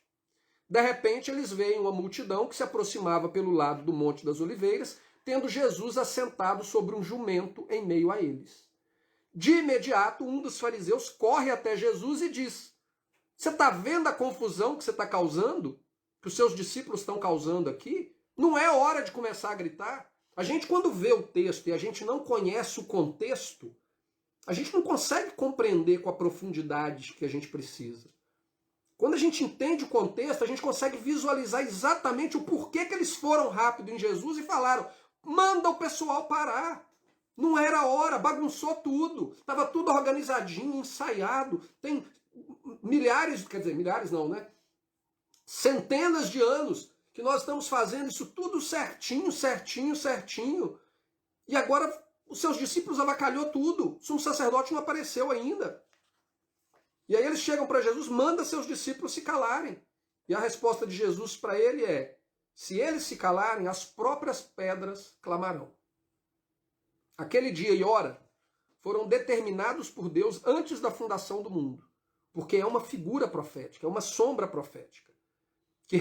De repente, eles veem uma multidão que se aproximava pelo lado do Monte das Oliveiras, tendo Jesus assentado sobre um jumento em meio a eles. De imediato, um dos fariseus corre até Jesus e diz: você está vendo a confusão que você está causando? Que os seus discípulos estão causando aqui? Não é hora de começar a gritar. A gente, quando vê o texto e a gente não conhece o contexto, a gente não consegue compreender com a profundidade que a gente precisa. Quando a gente entende o contexto, a gente consegue visualizar exatamente o porquê que eles foram rápido em Jesus e falaram: manda o pessoal parar. Não era hora, bagunçou tudo. Estava tudo organizadinho, ensaiado. Tem milhares, quer dizer, milhares não, né? Centenas de anos que nós estamos fazendo isso tudo certinho, certinho, certinho. E agora os seus discípulos avacalhou tudo. O sumo sacerdote não apareceu ainda. E aí eles chegam para Jesus: manda seus discípulos se calarem. E a resposta de Jesus para ele é: se eles se calarem, as próprias pedras clamarão. Aquele dia e hora foram determinados por Deus antes da fundação do mundo, porque é uma figura profética, é uma sombra profética, que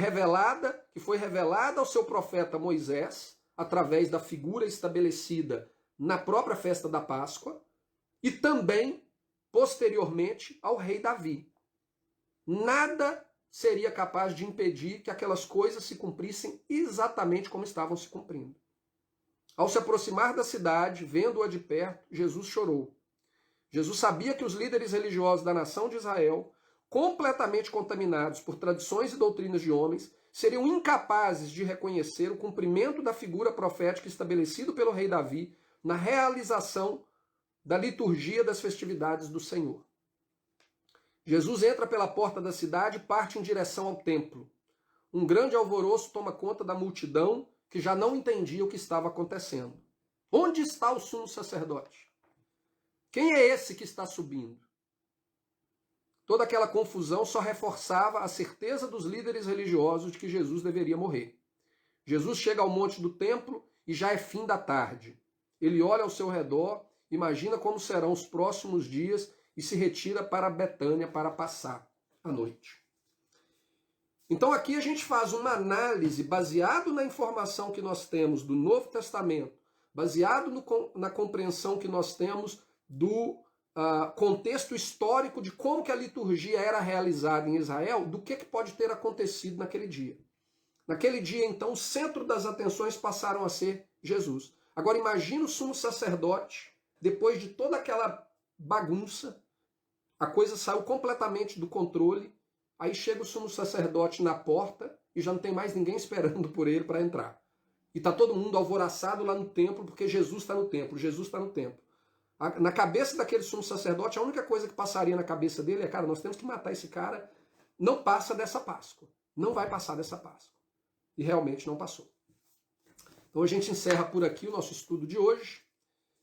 foi revelada ao seu profeta Moisés, através da figura estabelecida na própria festa da Páscoa, e também, posteriormente, ao rei Davi. Nada seria capaz de impedir que aquelas coisas se cumprissem exatamente como estavam se cumprindo. Ao se aproximar da cidade, vendo-a de perto, Jesus chorou. Jesus sabia que os líderes religiosos da nação de Israel, completamente contaminados por tradições e doutrinas de homens, seriam incapazes de reconhecer o cumprimento da figura profética estabelecido pelo rei Davi na realização da liturgia das festividades do Senhor. Jesus entra pela porta da cidade e parte em direção ao templo. Um grande alvoroço toma conta da multidão que já não entendia o que estava acontecendo. Onde está o sumo sacerdote? Quem é esse que está subindo? Toda aquela confusão só reforçava a certeza dos líderes religiosos de que Jesus deveria morrer. Jesus chega ao monte do templo e já é fim da tarde. Ele olha ao seu redor, imagina como serão os próximos dias e se retira para Betânia para passar a noite. Então aqui a gente faz uma análise baseado na informação que nós temos do Novo Testamento, baseado na compreensão que nós temos contexto histórico de como que a liturgia era realizada em Israel, do que pode ter acontecido naquele dia. Naquele dia, então, o centro das atenções passaram a ser Jesus. Agora imagina o sumo sacerdote, depois de toda aquela bagunça, a coisa saiu completamente do controle, aí chega o sumo sacerdote na porta e já não tem mais ninguém esperando por ele para entrar. E está todo mundo alvoroçado lá no templo, porque Jesus está no templo, Jesus está no templo. Na cabeça daquele sumo sacerdote, a única coisa que passaria na cabeça dele é, cara, nós temos que matar esse cara, não passa dessa Páscoa. Não vai passar dessa Páscoa. E realmente não passou. Então a gente encerra por aqui o nosso estudo de hoje.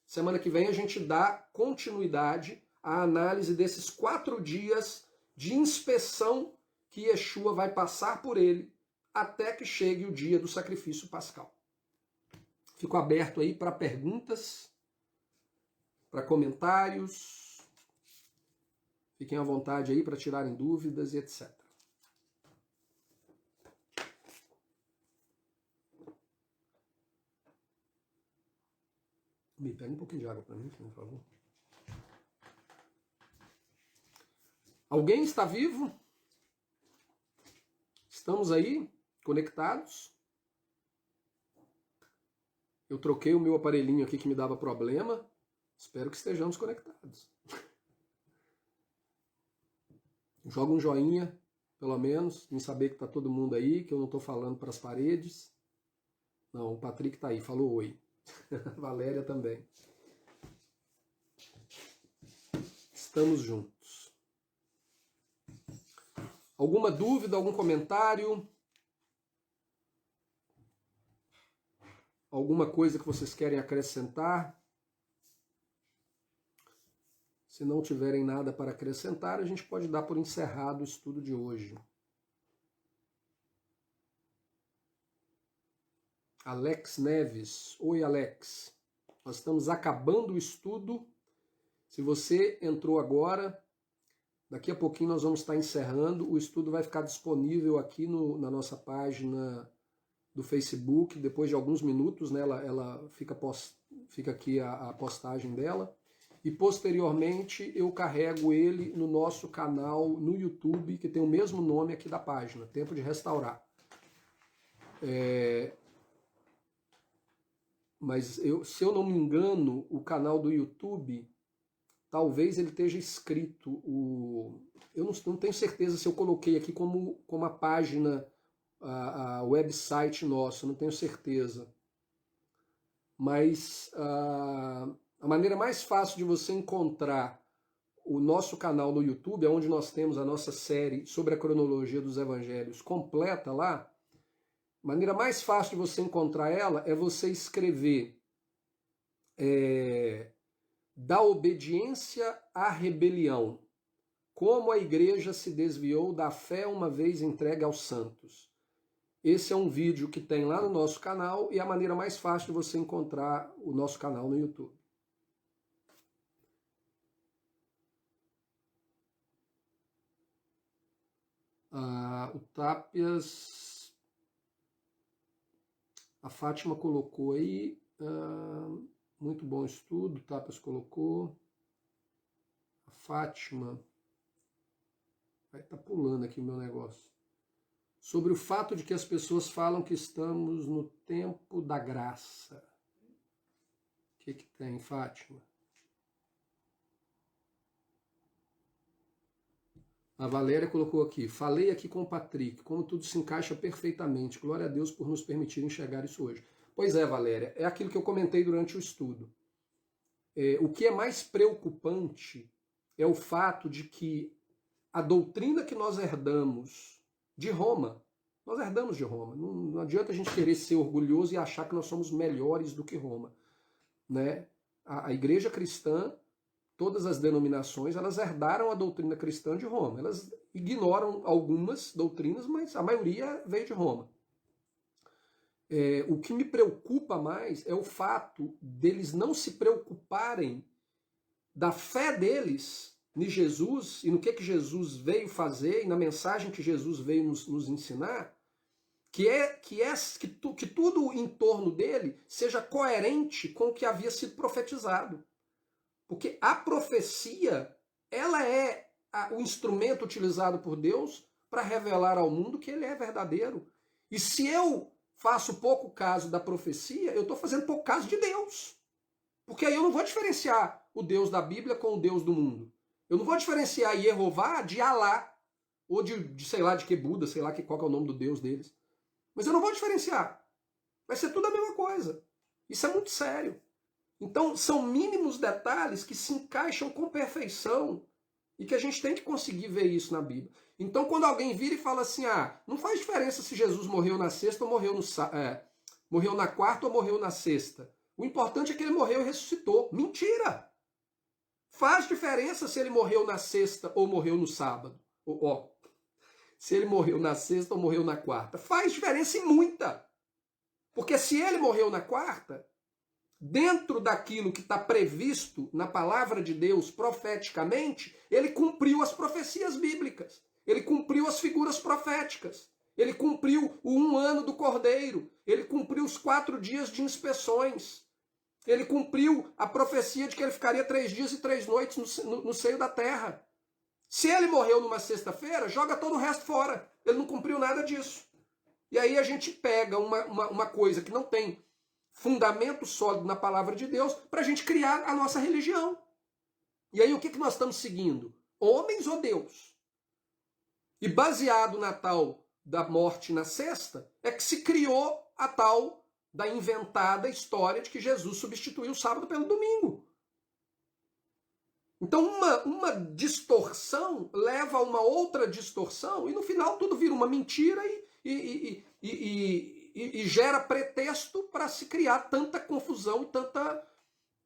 Semana que vem a gente dá continuidade à análise desses 4 dias de inspeção que Yeshua vai passar por ele até que chegue o dia do sacrifício pascal. Fico aberto aí para perguntas, para comentários. Fiquem à vontade aí para tirarem dúvidas e etc. Me pega um pouquinho de água para mim, por favor. Alguém está vivo? Estamos aí, conectados? Eu troquei o meu aparelhinho aqui que me dava problema. Espero que estejamos conectados. Joga um joinha, pelo menos, em saber que está todo mundo aí, que eu não estou falando para as paredes. Não, o Patrick está aí, falou oi. Valéria também. Estamos juntos. Alguma dúvida, algum comentário? Alguma coisa que vocês querem acrescentar? Se não tiverem nada para acrescentar, a gente pode dar por encerrado o estudo de hoje. Alex Neves. Oi, Alex. Nós estamos acabando o estudo. Se você entrou agora, daqui a pouquinho nós vamos estar encerrando. O estudo vai ficar disponível aqui na nossa página do Facebook. Depois de alguns minutos, né, ela fica aqui a postagem dela. E posteriormente eu carrego ele no nosso canal no YouTube, que tem o mesmo nome aqui da página, Tempo de Restaurar. Mas se eu não me engano, o canal do YouTube, talvez ele esteja escrito, eu não tenho certeza se eu coloquei aqui como a página, a website nosso, não tenho certeza. Mas a maneira mais fácil de você encontrar o nosso canal no YouTube, é onde nós temos a nossa série sobre a cronologia dos evangelhos completa lá. A maneira mais fácil de você encontrar ela é você escrever da obediência à rebelião. Como a igreja se desviou da fé uma vez entregue aos santos. Esse é um vídeo que tem lá no nosso canal e é a maneira mais fácil de você encontrar o nosso canal no YouTube. O Tápias, a Fátima colocou aí, muito bom estudo, o Tápias colocou. A Fátima, vai estar pulando aqui o meu negócio. Sobre o fato de que as pessoas falam que estamos no tempo da graça. O que tem, Fátima? A Valéria colocou aqui, falei aqui com o Patrick, como tudo se encaixa perfeitamente. Glória a Deus por nos permitir enxergar isso hoje. Pois é, Valéria, é aquilo que eu comentei durante o estudo. O que é mais preocupante é o fato de que a doutrina que nós herdamos de Roma, nós herdamos de Roma, não adianta a gente querer ser orgulhoso e achar que nós somos melhores do que Roma. Né? A igreja cristã, todas as denominações, elas herdaram a doutrina cristã de Roma. Elas ignoram algumas doutrinas, mas a maioria veio de Roma. O que me preocupa mais é o fato deles não se preocuparem da fé deles em Jesus e no que Jesus veio fazer e na mensagem que Jesus veio nos ensinar, que tudo em torno dele seja coerente com o que havia sido profetizado. Porque a profecia, ela é o instrumento utilizado por Deus para revelar ao mundo que ele é verdadeiro. E se eu faço pouco caso da profecia, eu estou fazendo pouco caso de Deus. Porque aí eu não vou diferenciar o Deus da Bíblia com o Deus do mundo. Eu não vou diferenciar Jeová de Alá, ou de sei lá, de que Buda, sei lá qual que é o nome do Deus deles. Mas eu não vou diferenciar. Vai ser tudo a mesma coisa. Isso é muito sério. Então, são mínimos detalhes que se encaixam com perfeição e que a gente tem que conseguir ver isso na Bíblia. Então, quando alguém vira e fala assim, não faz diferença se Jesus morreu na sexta ou morreu na quarta ou morreu na sexta. O importante é que ele morreu e ressuscitou. Mentira! Faz diferença se ele morreu na sexta ou morreu no sábado. Se ele morreu na sexta ou morreu na quarta. Faz diferença e muita. Porque se ele morreu na quarta, dentro daquilo que está previsto na palavra de Deus profeticamente, ele cumpriu as profecias bíblicas. Ele cumpriu as figuras proféticas. Ele cumpriu o 1 ano do Cordeiro. Ele cumpriu os 4 dias de inspeções. Ele cumpriu a profecia de que ele ficaria 3 dias e 3 noites no seio da terra. Se ele morreu numa sexta-feira, joga todo o resto fora. Ele não cumpriu nada disso. E aí a gente pega uma coisa que não tem fundamento sólido na palavra de Deus para a gente criar a nossa religião. E aí o que nós estamos seguindo? Homens ou Deus? E baseado na tal da morte na sexta, é que se criou a tal da inventada história de que Jesus substituiu o sábado pelo domingo. Então uma distorção leva a uma outra distorção e no final tudo vira uma mentira e gera pretexto para se criar tanta confusão e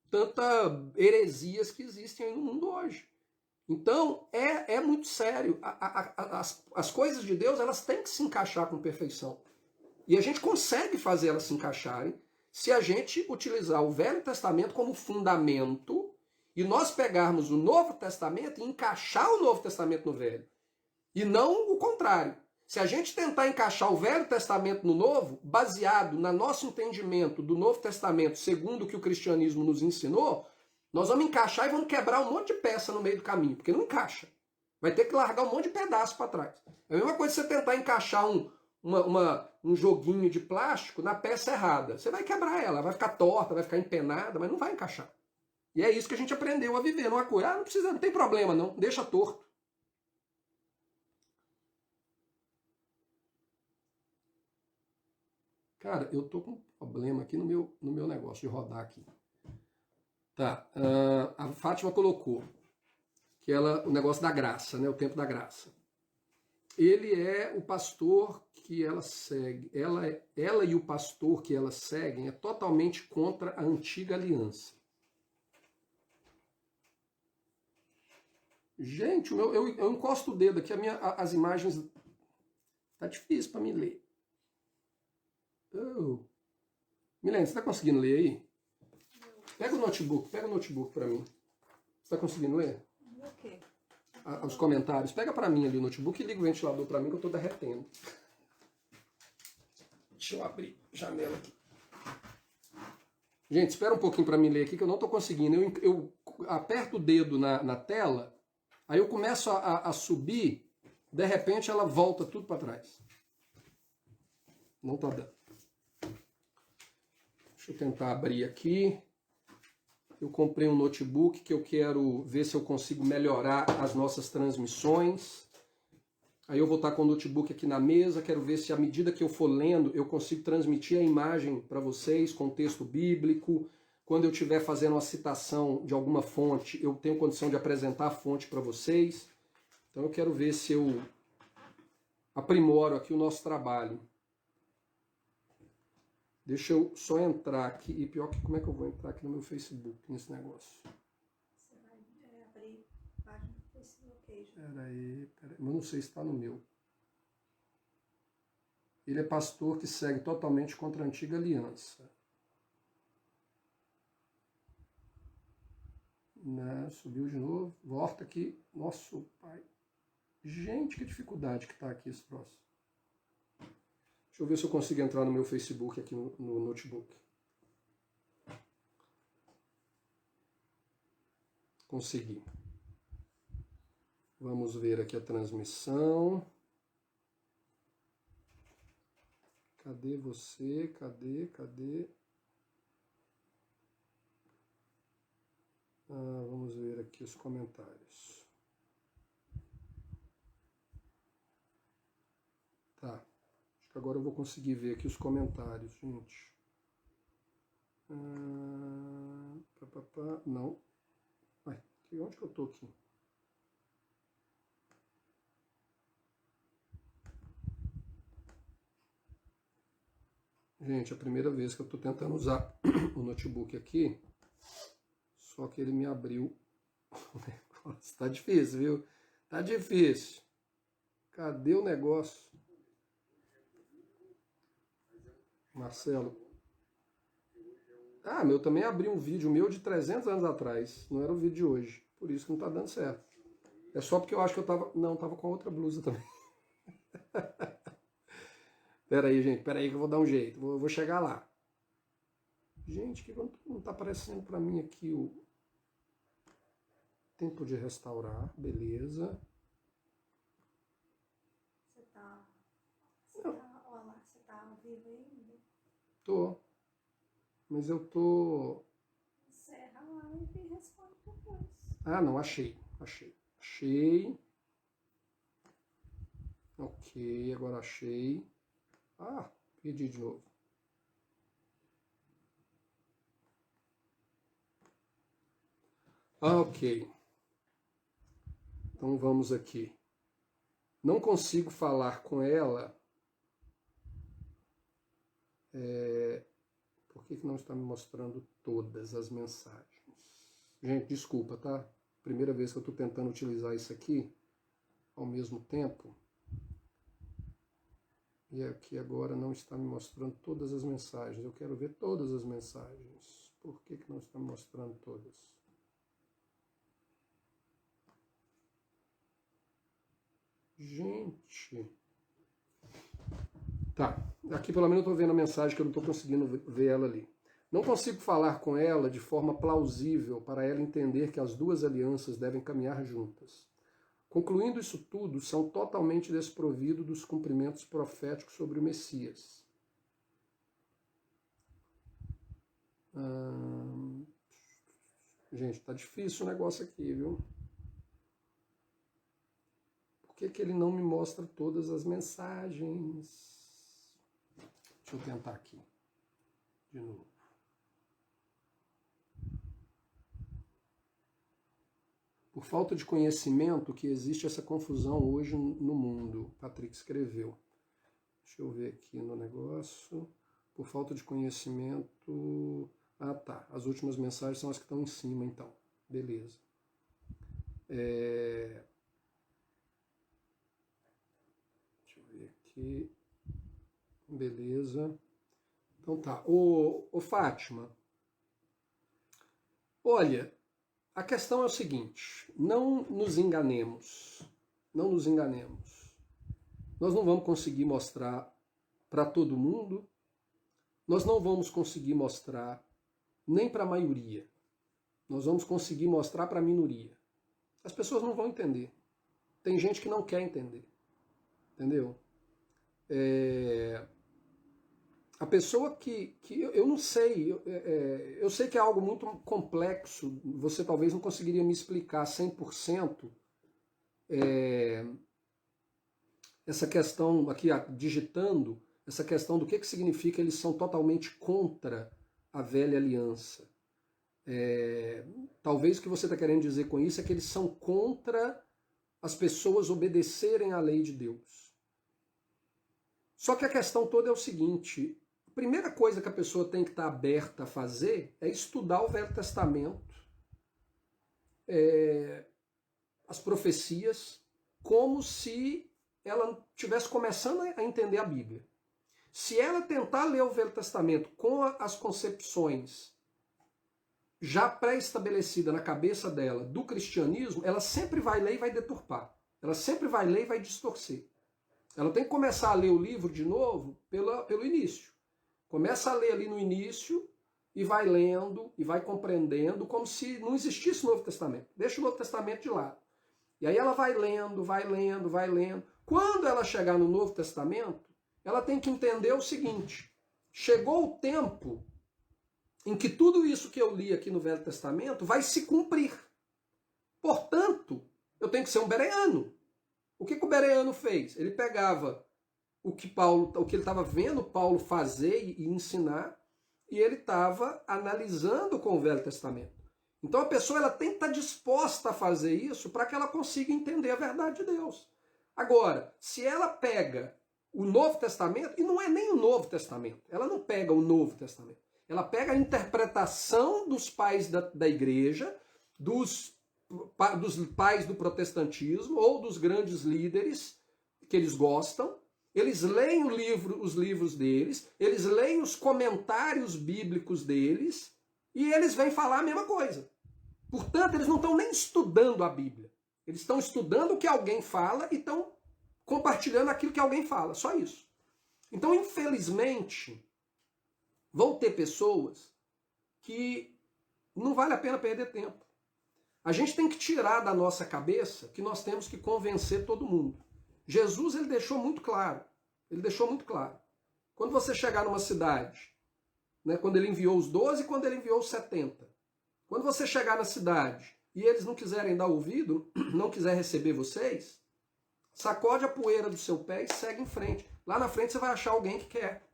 tanta heresias que existem aí no mundo hoje. Então é muito sério. As coisas de Deus, elas têm que se encaixar com perfeição. E a gente consegue fazer elas se encaixarem se a gente utilizar o Velho Testamento como fundamento e nós pegarmos o Novo Testamento e encaixar o Novo Testamento no Velho. E não o contrário. Se a gente tentar encaixar o Velho Testamento no Novo, baseado no nosso entendimento do Novo Testamento, segundo o que o cristianismo nos ensinou, nós vamos encaixar e vamos quebrar um monte de peça no meio do caminho, porque não encaixa. Vai ter que largar um monte de pedaço para trás. É a mesma coisa você tentar encaixar um joguinho de plástico na peça errada. Você vai quebrar ela, vai ficar torta, vai ficar empenada, mas não vai encaixar. E é isso que a gente aprendeu a viver numa coisa. Não tem problema não, deixa torto. Cara, eu tô com um problema aqui no meu negócio de rodar aqui. Tá, a Fátima colocou que o negócio da graça, né, o tempo da graça. Ele é o pastor que ela segue. Ela e o pastor que ela seguem é totalmente contra a antiga aliança. Gente, eu encosto o dedo aqui, as imagens. Tá difícil para mim ler. Oh. Milene, você tá conseguindo ler aí? Pega o notebook para mim. Você tá conseguindo ler? O quê? Os comentários. Pega para mim ali o notebook e liga o ventilador para mim que eu tô derretendo. Deixa eu abrir a janela aqui. Gente, espera um pouquinho para mim ler aqui que eu não tô conseguindo. Eu aperto o dedo na tela, aí eu começo a subir, de repente ela volta tudo para trás. Não tá dando. Deixa eu tentar abrir aqui. Eu comprei um notebook que eu quero ver se eu consigo melhorar as nossas transmissões. Aí eu vou estar com o notebook aqui na mesa, quero ver se à medida que eu for lendo, eu consigo transmitir a imagem para vocês com texto bíblico. Quando eu estiver fazendo uma citação de alguma fonte, eu tenho condição de apresentar a fonte para vocês. Então eu quero ver se eu aprimoro aqui o nosso trabalho. Deixa eu só entrar aqui, e pior que como é que eu vou entrar aqui no meu Facebook, nesse negócio? Você vai abrir a página do Facebook. Peraí, mas não sei se está no meu. Ele é pastor que segue totalmente contra a antiga aliança. Né, subiu de novo, volta aqui. Nosso pai. Gente, que dificuldade que está aqui esse troço. Deixa eu ver se eu consigo entrar no meu Facebook aqui no notebook. Consegui. Vamos ver aqui a transmissão. Cadê você? Cadê? Vamos ver aqui os comentários. Tá. Acho que agora eu vou conseguir ver aqui os comentários, gente. Não. Ai, onde que eu tô aqui? Gente, é a primeira vez que eu tô tentando usar o notebook aqui, só que ele me abriu o negócio. Tá difícil, viu? Tá difícil. Cadê o negócio? Marcelo. Meu também abri um vídeo meu de 300 anos atrás. Não era o vídeo de hoje. Por isso que não tá dando certo. É só porque eu acho que eu tava... Não, tava com a outra blusa também. Pera aí, gente. Pera aí que eu vou dar um jeito. Vou chegar lá. Gente, que não tá aparecendo pra mim aqui o... Tempo de restaurar. Beleza. Você tá ao vivo ainda? Tô. Mas eu tô... Encerra a live e responde depois. Não, achei. Ok, agora achei. Perdi de novo. Ok. Então vamos aqui. Não consigo falar com ela. Por que não está me mostrando todas as mensagens? Gente, desculpa, tá? Primeira vez que eu estou tentando utilizar isso aqui ao mesmo tempo. E aqui agora não está me mostrando todas as mensagens. Eu quero ver todas as mensagens. Por que não está me mostrando todas? Gente. Tá. Aqui pelo menos eu estou vendo a mensagem que eu não estou conseguindo ver ela ali. Não consigo falar com ela de forma plausível para ela entender que as duas alianças devem caminhar juntas. Concluindo isso tudo, são totalmente desprovidos dos cumprimentos proféticos sobre o Messias. Gente, tá difícil o negócio aqui, viu? Por que ele não me mostra todas as mensagens? Deixa eu tentar aqui, de novo. Por falta de conhecimento que existe essa confusão hoje no mundo, Patrick escreveu. Deixa eu ver aqui no negócio. Por falta de conhecimento... tá. As últimas mensagens são as que estão em cima, então. Beleza. Deixa eu ver aqui. Beleza. Então tá. Ô Fátima, olha... A questão é o seguinte, não nos enganemos, Nós não vamos conseguir mostrar para todo mundo, nós não vamos conseguir mostrar nem para a maioria, nós vamos conseguir mostrar para a minoria. As pessoas não vão entender, tem gente que não quer entender, entendeu? A pessoa que eu não sei, eu sei que é algo muito complexo, você talvez não conseguiria me explicar 100% essa questão, aqui digitando, essa questão do que significa eles são totalmente contra a velha aliança. Talvez o que você está querendo dizer com isso é que eles são contra as pessoas obedecerem à lei de Deus. Só que a questão toda é o seguinte... A primeira coisa que a pessoa tem que estar aberta a fazer é estudar o Velho Testamento, as profecias, como se ela estivesse começando a entender a Bíblia. Se ela tentar ler o Velho Testamento com as concepções já pré-estabelecida na cabeça dela do cristianismo, ela sempre vai ler e vai deturpar. Ela sempre vai ler e vai distorcer. Ela tem que começar a ler o livro de novo pelo início. Começa a ler ali no início e vai lendo e vai compreendendo como se não existisse o Novo Testamento. Deixa o Novo Testamento de lado. E aí ela vai lendo, vai lendo, vai lendo. Quando ela chegar no Novo Testamento, ela tem que entender o seguinte: chegou o tempo em que tudo isso que eu li aqui no Velho Testamento vai se cumprir. Portanto, eu tenho que ser um bereano. O que o bereano fez? Ele pegava o que ele estava vendo Paulo fazer e ensinar, e ele estava analisando com o Velho Testamento. Então a pessoa ela tem que estar disposta a fazer isso para que ela consiga entender a verdade de Deus. Agora, se ela pega o Novo Testamento, e não é nem o Novo Testamento, ela não pega o Novo Testamento, ela pega a interpretação dos pais da igreja, dos pais do protestantismo ou dos grandes líderes que eles gostam, eles leem os livros deles, eles leem os comentários bíblicos deles e eles vêm falar a mesma coisa. Portanto, eles não estão nem estudando a Bíblia. Eles estão estudando o que alguém fala e estão compartilhando aquilo que alguém fala, só isso. Então, infelizmente, vão ter pessoas que não vale a pena perder tempo. A gente tem que tirar da nossa cabeça que nós temos que convencer todo mundo. Jesus ele deixou muito claro. Ele deixou muito claro. Quando você chegar numa cidade, né, quando ele enviou os 12 e quando ele enviou os 70, quando você chegar na cidade e eles não quiserem dar ouvido, não quiser receber vocês, sacode a poeira do seu pé e segue em frente. Lá na frente você vai achar alguém que quer.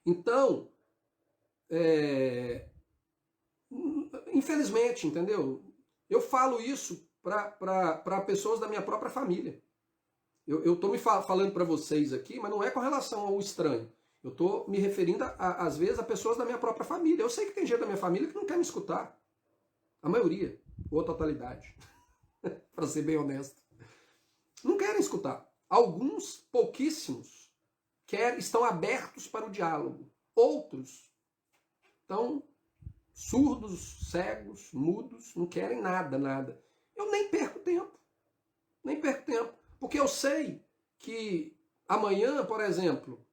Então, infelizmente, entendeu? Eu falo isso para pessoas da minha própria família. Eu estou me falando para vocês aqui, mas não é com relação ao estranho. Eu estou me referindo, às vezes, a pessoas da minha própria família. Eu sei que tem gente da minha família que não quer me escutar. A maioria, ou a totalidade, para ser bem honesto. Não querem escutar. Alguns, pouquíssimos, estão abertos para o diálogo. Outros estão surdos, cegos, mudos, não querem nada. Eu nem perco tempo. Nem perco tempo. Porque eu sei que amanhã, por exemplo,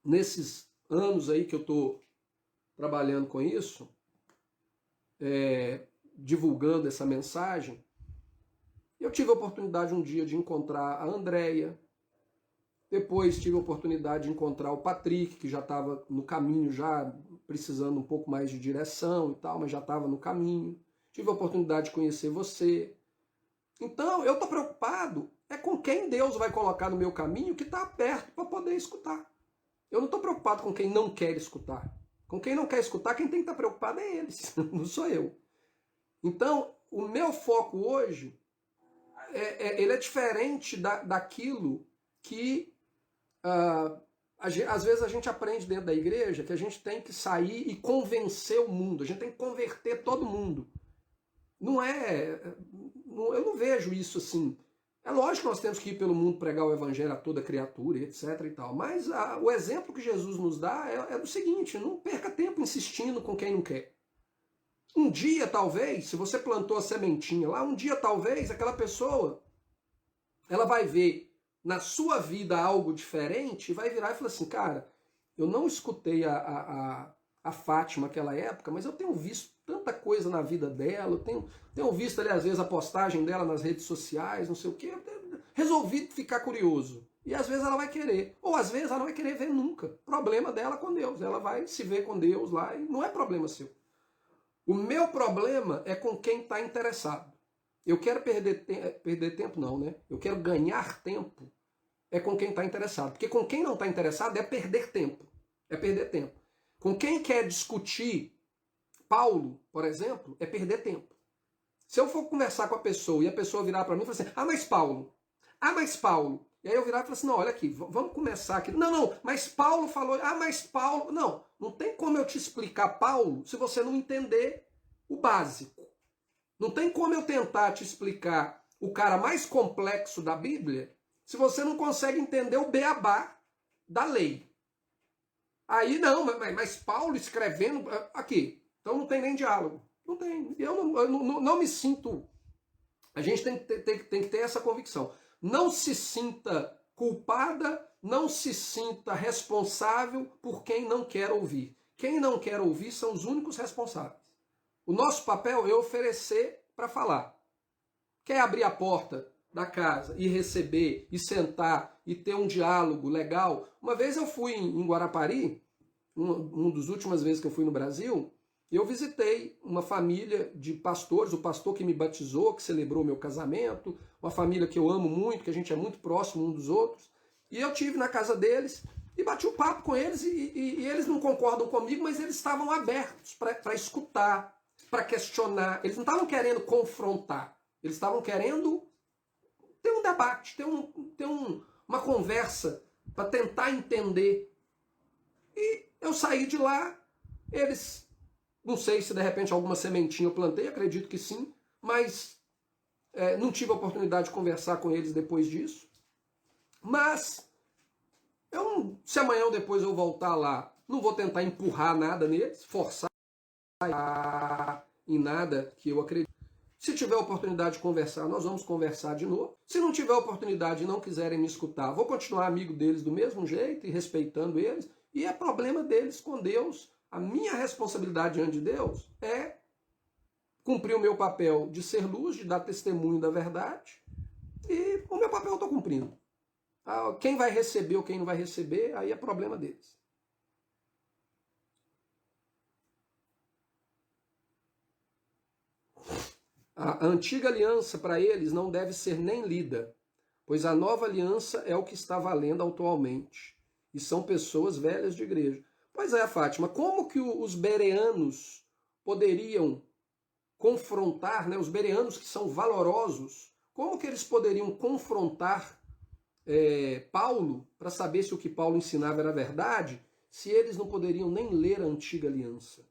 nesses anos aí que eu estou trabalhando com isso, divulgando essa mensagem, eu tive a oportunidade um dia de encontrar a Andréia, depois tive a oportunidade de encontrar o Patrick, que já estava no caminho, já precisando um pouco mais de direção e tal, mas já estava no caminho. Tive a oportunidade de conhecer você. Então, eu estou preocupado com quem Deus vai colocar no meu caminho que está perto para poder escutar. Eu não estou preocupado com quem não quer escutar. Com quem não quer escutar, quem tem que estar preocupado é eles, não sou eu. Então, o meu foco hoje, ele é diferente daquilo que, às vezes, a gente aprende dentro da igreja, que a gente tem que sair e convencer o mundo, a gente tem que converter todo mundo. Eu não vejo isso assim. É lógico que nós temos que ir pelo mundo pregar o evangelho a toda criatura, etc. e tal. Mas o exemplo que Jesus nos dá é do seguinte: não perca tempo insistindo com quem não quer. Um dia, talvez, se você plantou a sementinha lá, um dia, talvez, aquela pessoa ela vai ver na sua vida algo diferente e vai virar e falar assim: cara, eu não escutei a Fátima naquela época, mas eu tenho visto tanta coisa na vida dela, eu tenho visto ali, às vezes, a postagem dela nas redes sociais, não sei o quê, eu resolvi ficar curioso. E às vezes ela vai querer, ou às vezes ela não vai querer ver nunca. Problema dela com Deus, ela vai se ver com Deus lá e não é problema seu. O meu problema é com quem está interessado. Eu quero perder tempo não, né? Eu quero ganhar tempo com quem está interessado. Porque com quem não está interessado é perder tempo. É perder tempo. Com quem quer discutir Paulo, por exemplo, é perder tempo. Se eu for conversar com a pessoa e a pessoa virar para mim e falar assim: mas Paulo. E aí eu virar e falar assim: não, olha aqui, vamos começar aqui. Não, mas Paulo falou, mas Paulo. Não tem como eu te explicar Paulo se você não entender o básico. Não tem como eu tentar te explicar o cara mais complexo da Bíblia se você não consegue entender o beabá da lei. Aí não, mas Paulo escrevendo aqui. Então não tem nem diálogo. Não tem. Eu não me sinto. A gente tem que ter essa convicção. Não se sinta culpada, não se sinta responsável por quem não quer ouvir. Quem não quer ouvir são os únicos responsáveis. O nosso papel é oferecer para falar. Quer abrir a porta da casa e receber, e sentar, e ter um diálogo legal? Uma vez eu fui em Guarapari, uma das últimas vezes que eu fui no Brasil, eu visitei uma família de pastores, o pastor que me batizou, que celebrou meu casamento, uma família que eu amo muito, que a gente é muito próximo um dos outros, e eu tive na casa deles e bati um papo com eles, e eles não concordam comigo, mas eles estavam abertos para escutar, para questionar. Eles não estavam querendo confrontar, eles estavam querendo ter um debate, ter uma conversa para tentar entender. E eu saí de lá, eles, não sei se de repente alguma sementinha eu plantei, acredito que sim, mas não tive a oportunidade de conversar com eles depois disso. Mas, se amanhã ou depois eu voltar lá, não vou tentar empurrar nada neles, forçar em nada que eu acredito. Se tiver a oportunidade de conversar, nós vamos conversar de novo. Se não tiver a oportunidade e não quiserem me escutar, vou continuar amigo deles do mesmo jeito e respeitando eles. E é problema deles com Deus. A minha responsabilidade diante de Deus é cumprir o meu papel de ser luz, de dar testemunho da verdade. E o meu papel eu estou cumprindo. Quem vai receber ou quem não vai receber, aí é problema deles. A antiga aliança para eles não deve ser nem lida, pois a nova aliança é o que está valendo atualmente. E são pessoas velhas de igreja. Pois é, Fátima, como que os bereanos poderiam confrontar, né, os bereanos que são valorosos, como que eles poderiam confrontar Paulo para saber se o que Paulo ensinava era verdade, se eles não poderiam nem ler a antiga aliança?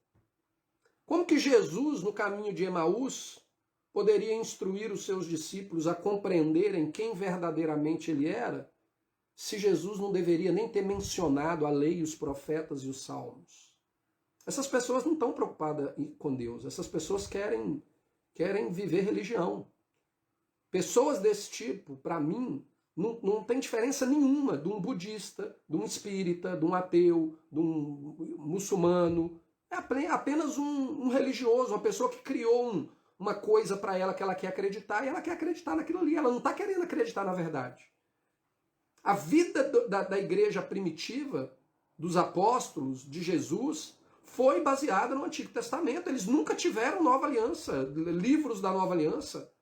Como que Jesus, no caminho de Emaús, poderia instruir os seus discípulos a compreenderem quem verdadeiramente ele era, se Jesus não deveria nem ter mencionado a lei, os profetas e os salmos? Essas pessoas não estão preocupadas com Deus, essas pessoas querem viver religião. Pessoas desse tipo, para mim, não tem diferença nenhuma de um budista, de um espírita, de um ateu, de um muçulmano. É apenas um religioso, uma pessoa que criou uma coisa para ela que ela quer acreditar, e ela quer acreditar naquilo ali, ela não está querendo acreditar na verdade. A vida da igreja primitiva, dos apóstolos, de Jesus, foi baseada no Antigo Testamento. Eles nunca tiveram nova aliança, livros da nova aliança.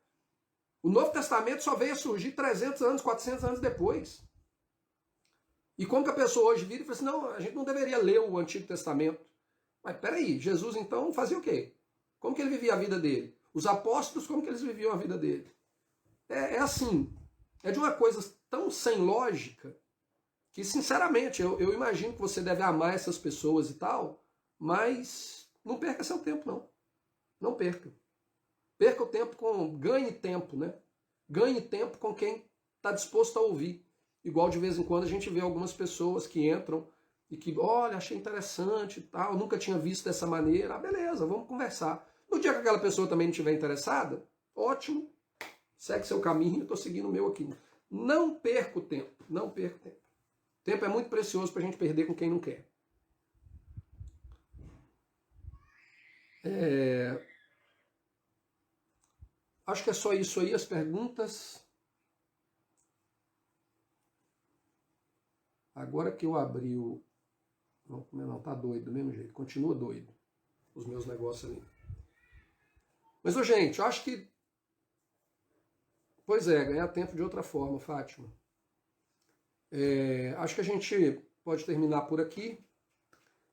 O Novo Testamento só veio a surgir 300 anos, 400 anos depois. E como que a pessoa hoje vira e fala assim, não, a gente não deveria ler o Antigo Testamento. Mas peraí, Jesus então fazia o quê? Como que ele vivia a vida dele? Os apóstolos, como que eles viviam a vida dele? É assim, é de uma coisa tão sem lógica, que sinceramente, eu imagino que você deve amar essas pessoas e tal, mas não perca seu tempo não. Não perca. Perca o tempo ganhe tempo, né? Ganhe tempo com quem está disposto a ouvir. Igual de vez em quando a gente vê algumas pessoas que entram e que, olha, achei interessante e tal, nunca tinha visto dessa maneira. Beleza, vamos conversar. No dia que aquela pessoa também não estiver interessada, ótimo, segue seu caminho, eu estou seguindo o meu aqui. Não perca o tempo, não perca o tempo. O tempo é muito precioso para a gente perder com quem não quer. Acho que é só isso aí, as perguntas. Agora que eu abri o... Não, tá doido do mesmo jeito. Continua doido os meus negócios ali. Mas, gente, eu acho que... Pois é, ganhar tempo de outra forma, Fátima. Acho que a gente pode terminar por aqui.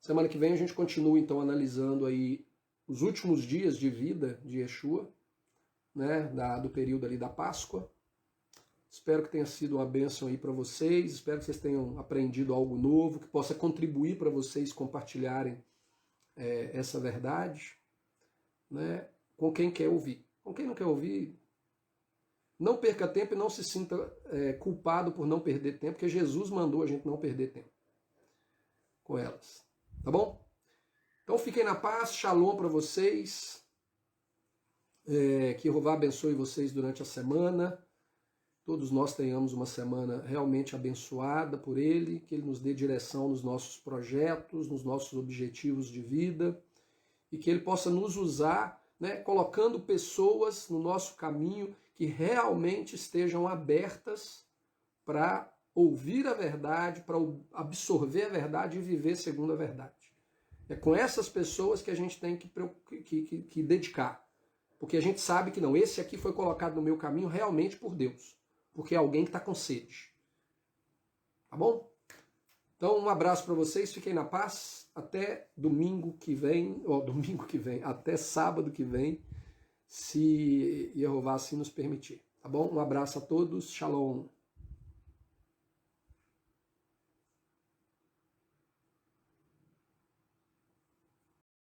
Semana que vem a gente continua, então, analisando aí os últimos dias de vida de Yeshua, né, do período ali da Páscoa. Espero que tenha sido uma bênção aí para vocês, espero que vocês tenham aprendido algo novo, que possa contribuir para vocês compartilharem essa verdade, né, com quem quer ouvir. Com quem não quer ouvir, não perca tempo e não se sinta culpado por não perder tempo, porque Jesus mandou a gente não perder tempo com elas. Tá bom? Então fiquem na paz, shalom para vocês, que Jeová abençoe vocês durante a semana. todos nós tenhamos uma semana realmente abençoada por Ele, que Ele nos dê direção nos nossos projetos, nos nossos objetivos de vida, e que Ele possa nos usar, né, colocando pessoas no nosso caminho que realmente estejam abertas para ouvir a verdade, para absorver a verdade e viver segundo a verdade. É com essas pessoas que a gente tem que dedicar. Porque a gente sabe que não, esse aqui foi colocado no meu caminho realmente por Deus. Porque é alguém que está com sede. Tá bom? Então, um abraço para vocês, fiquem na paz. Até domingo que vem, até sábado que vem, se Jeová assim nos permitir. Tá bom? Um abraço a todos, shalom.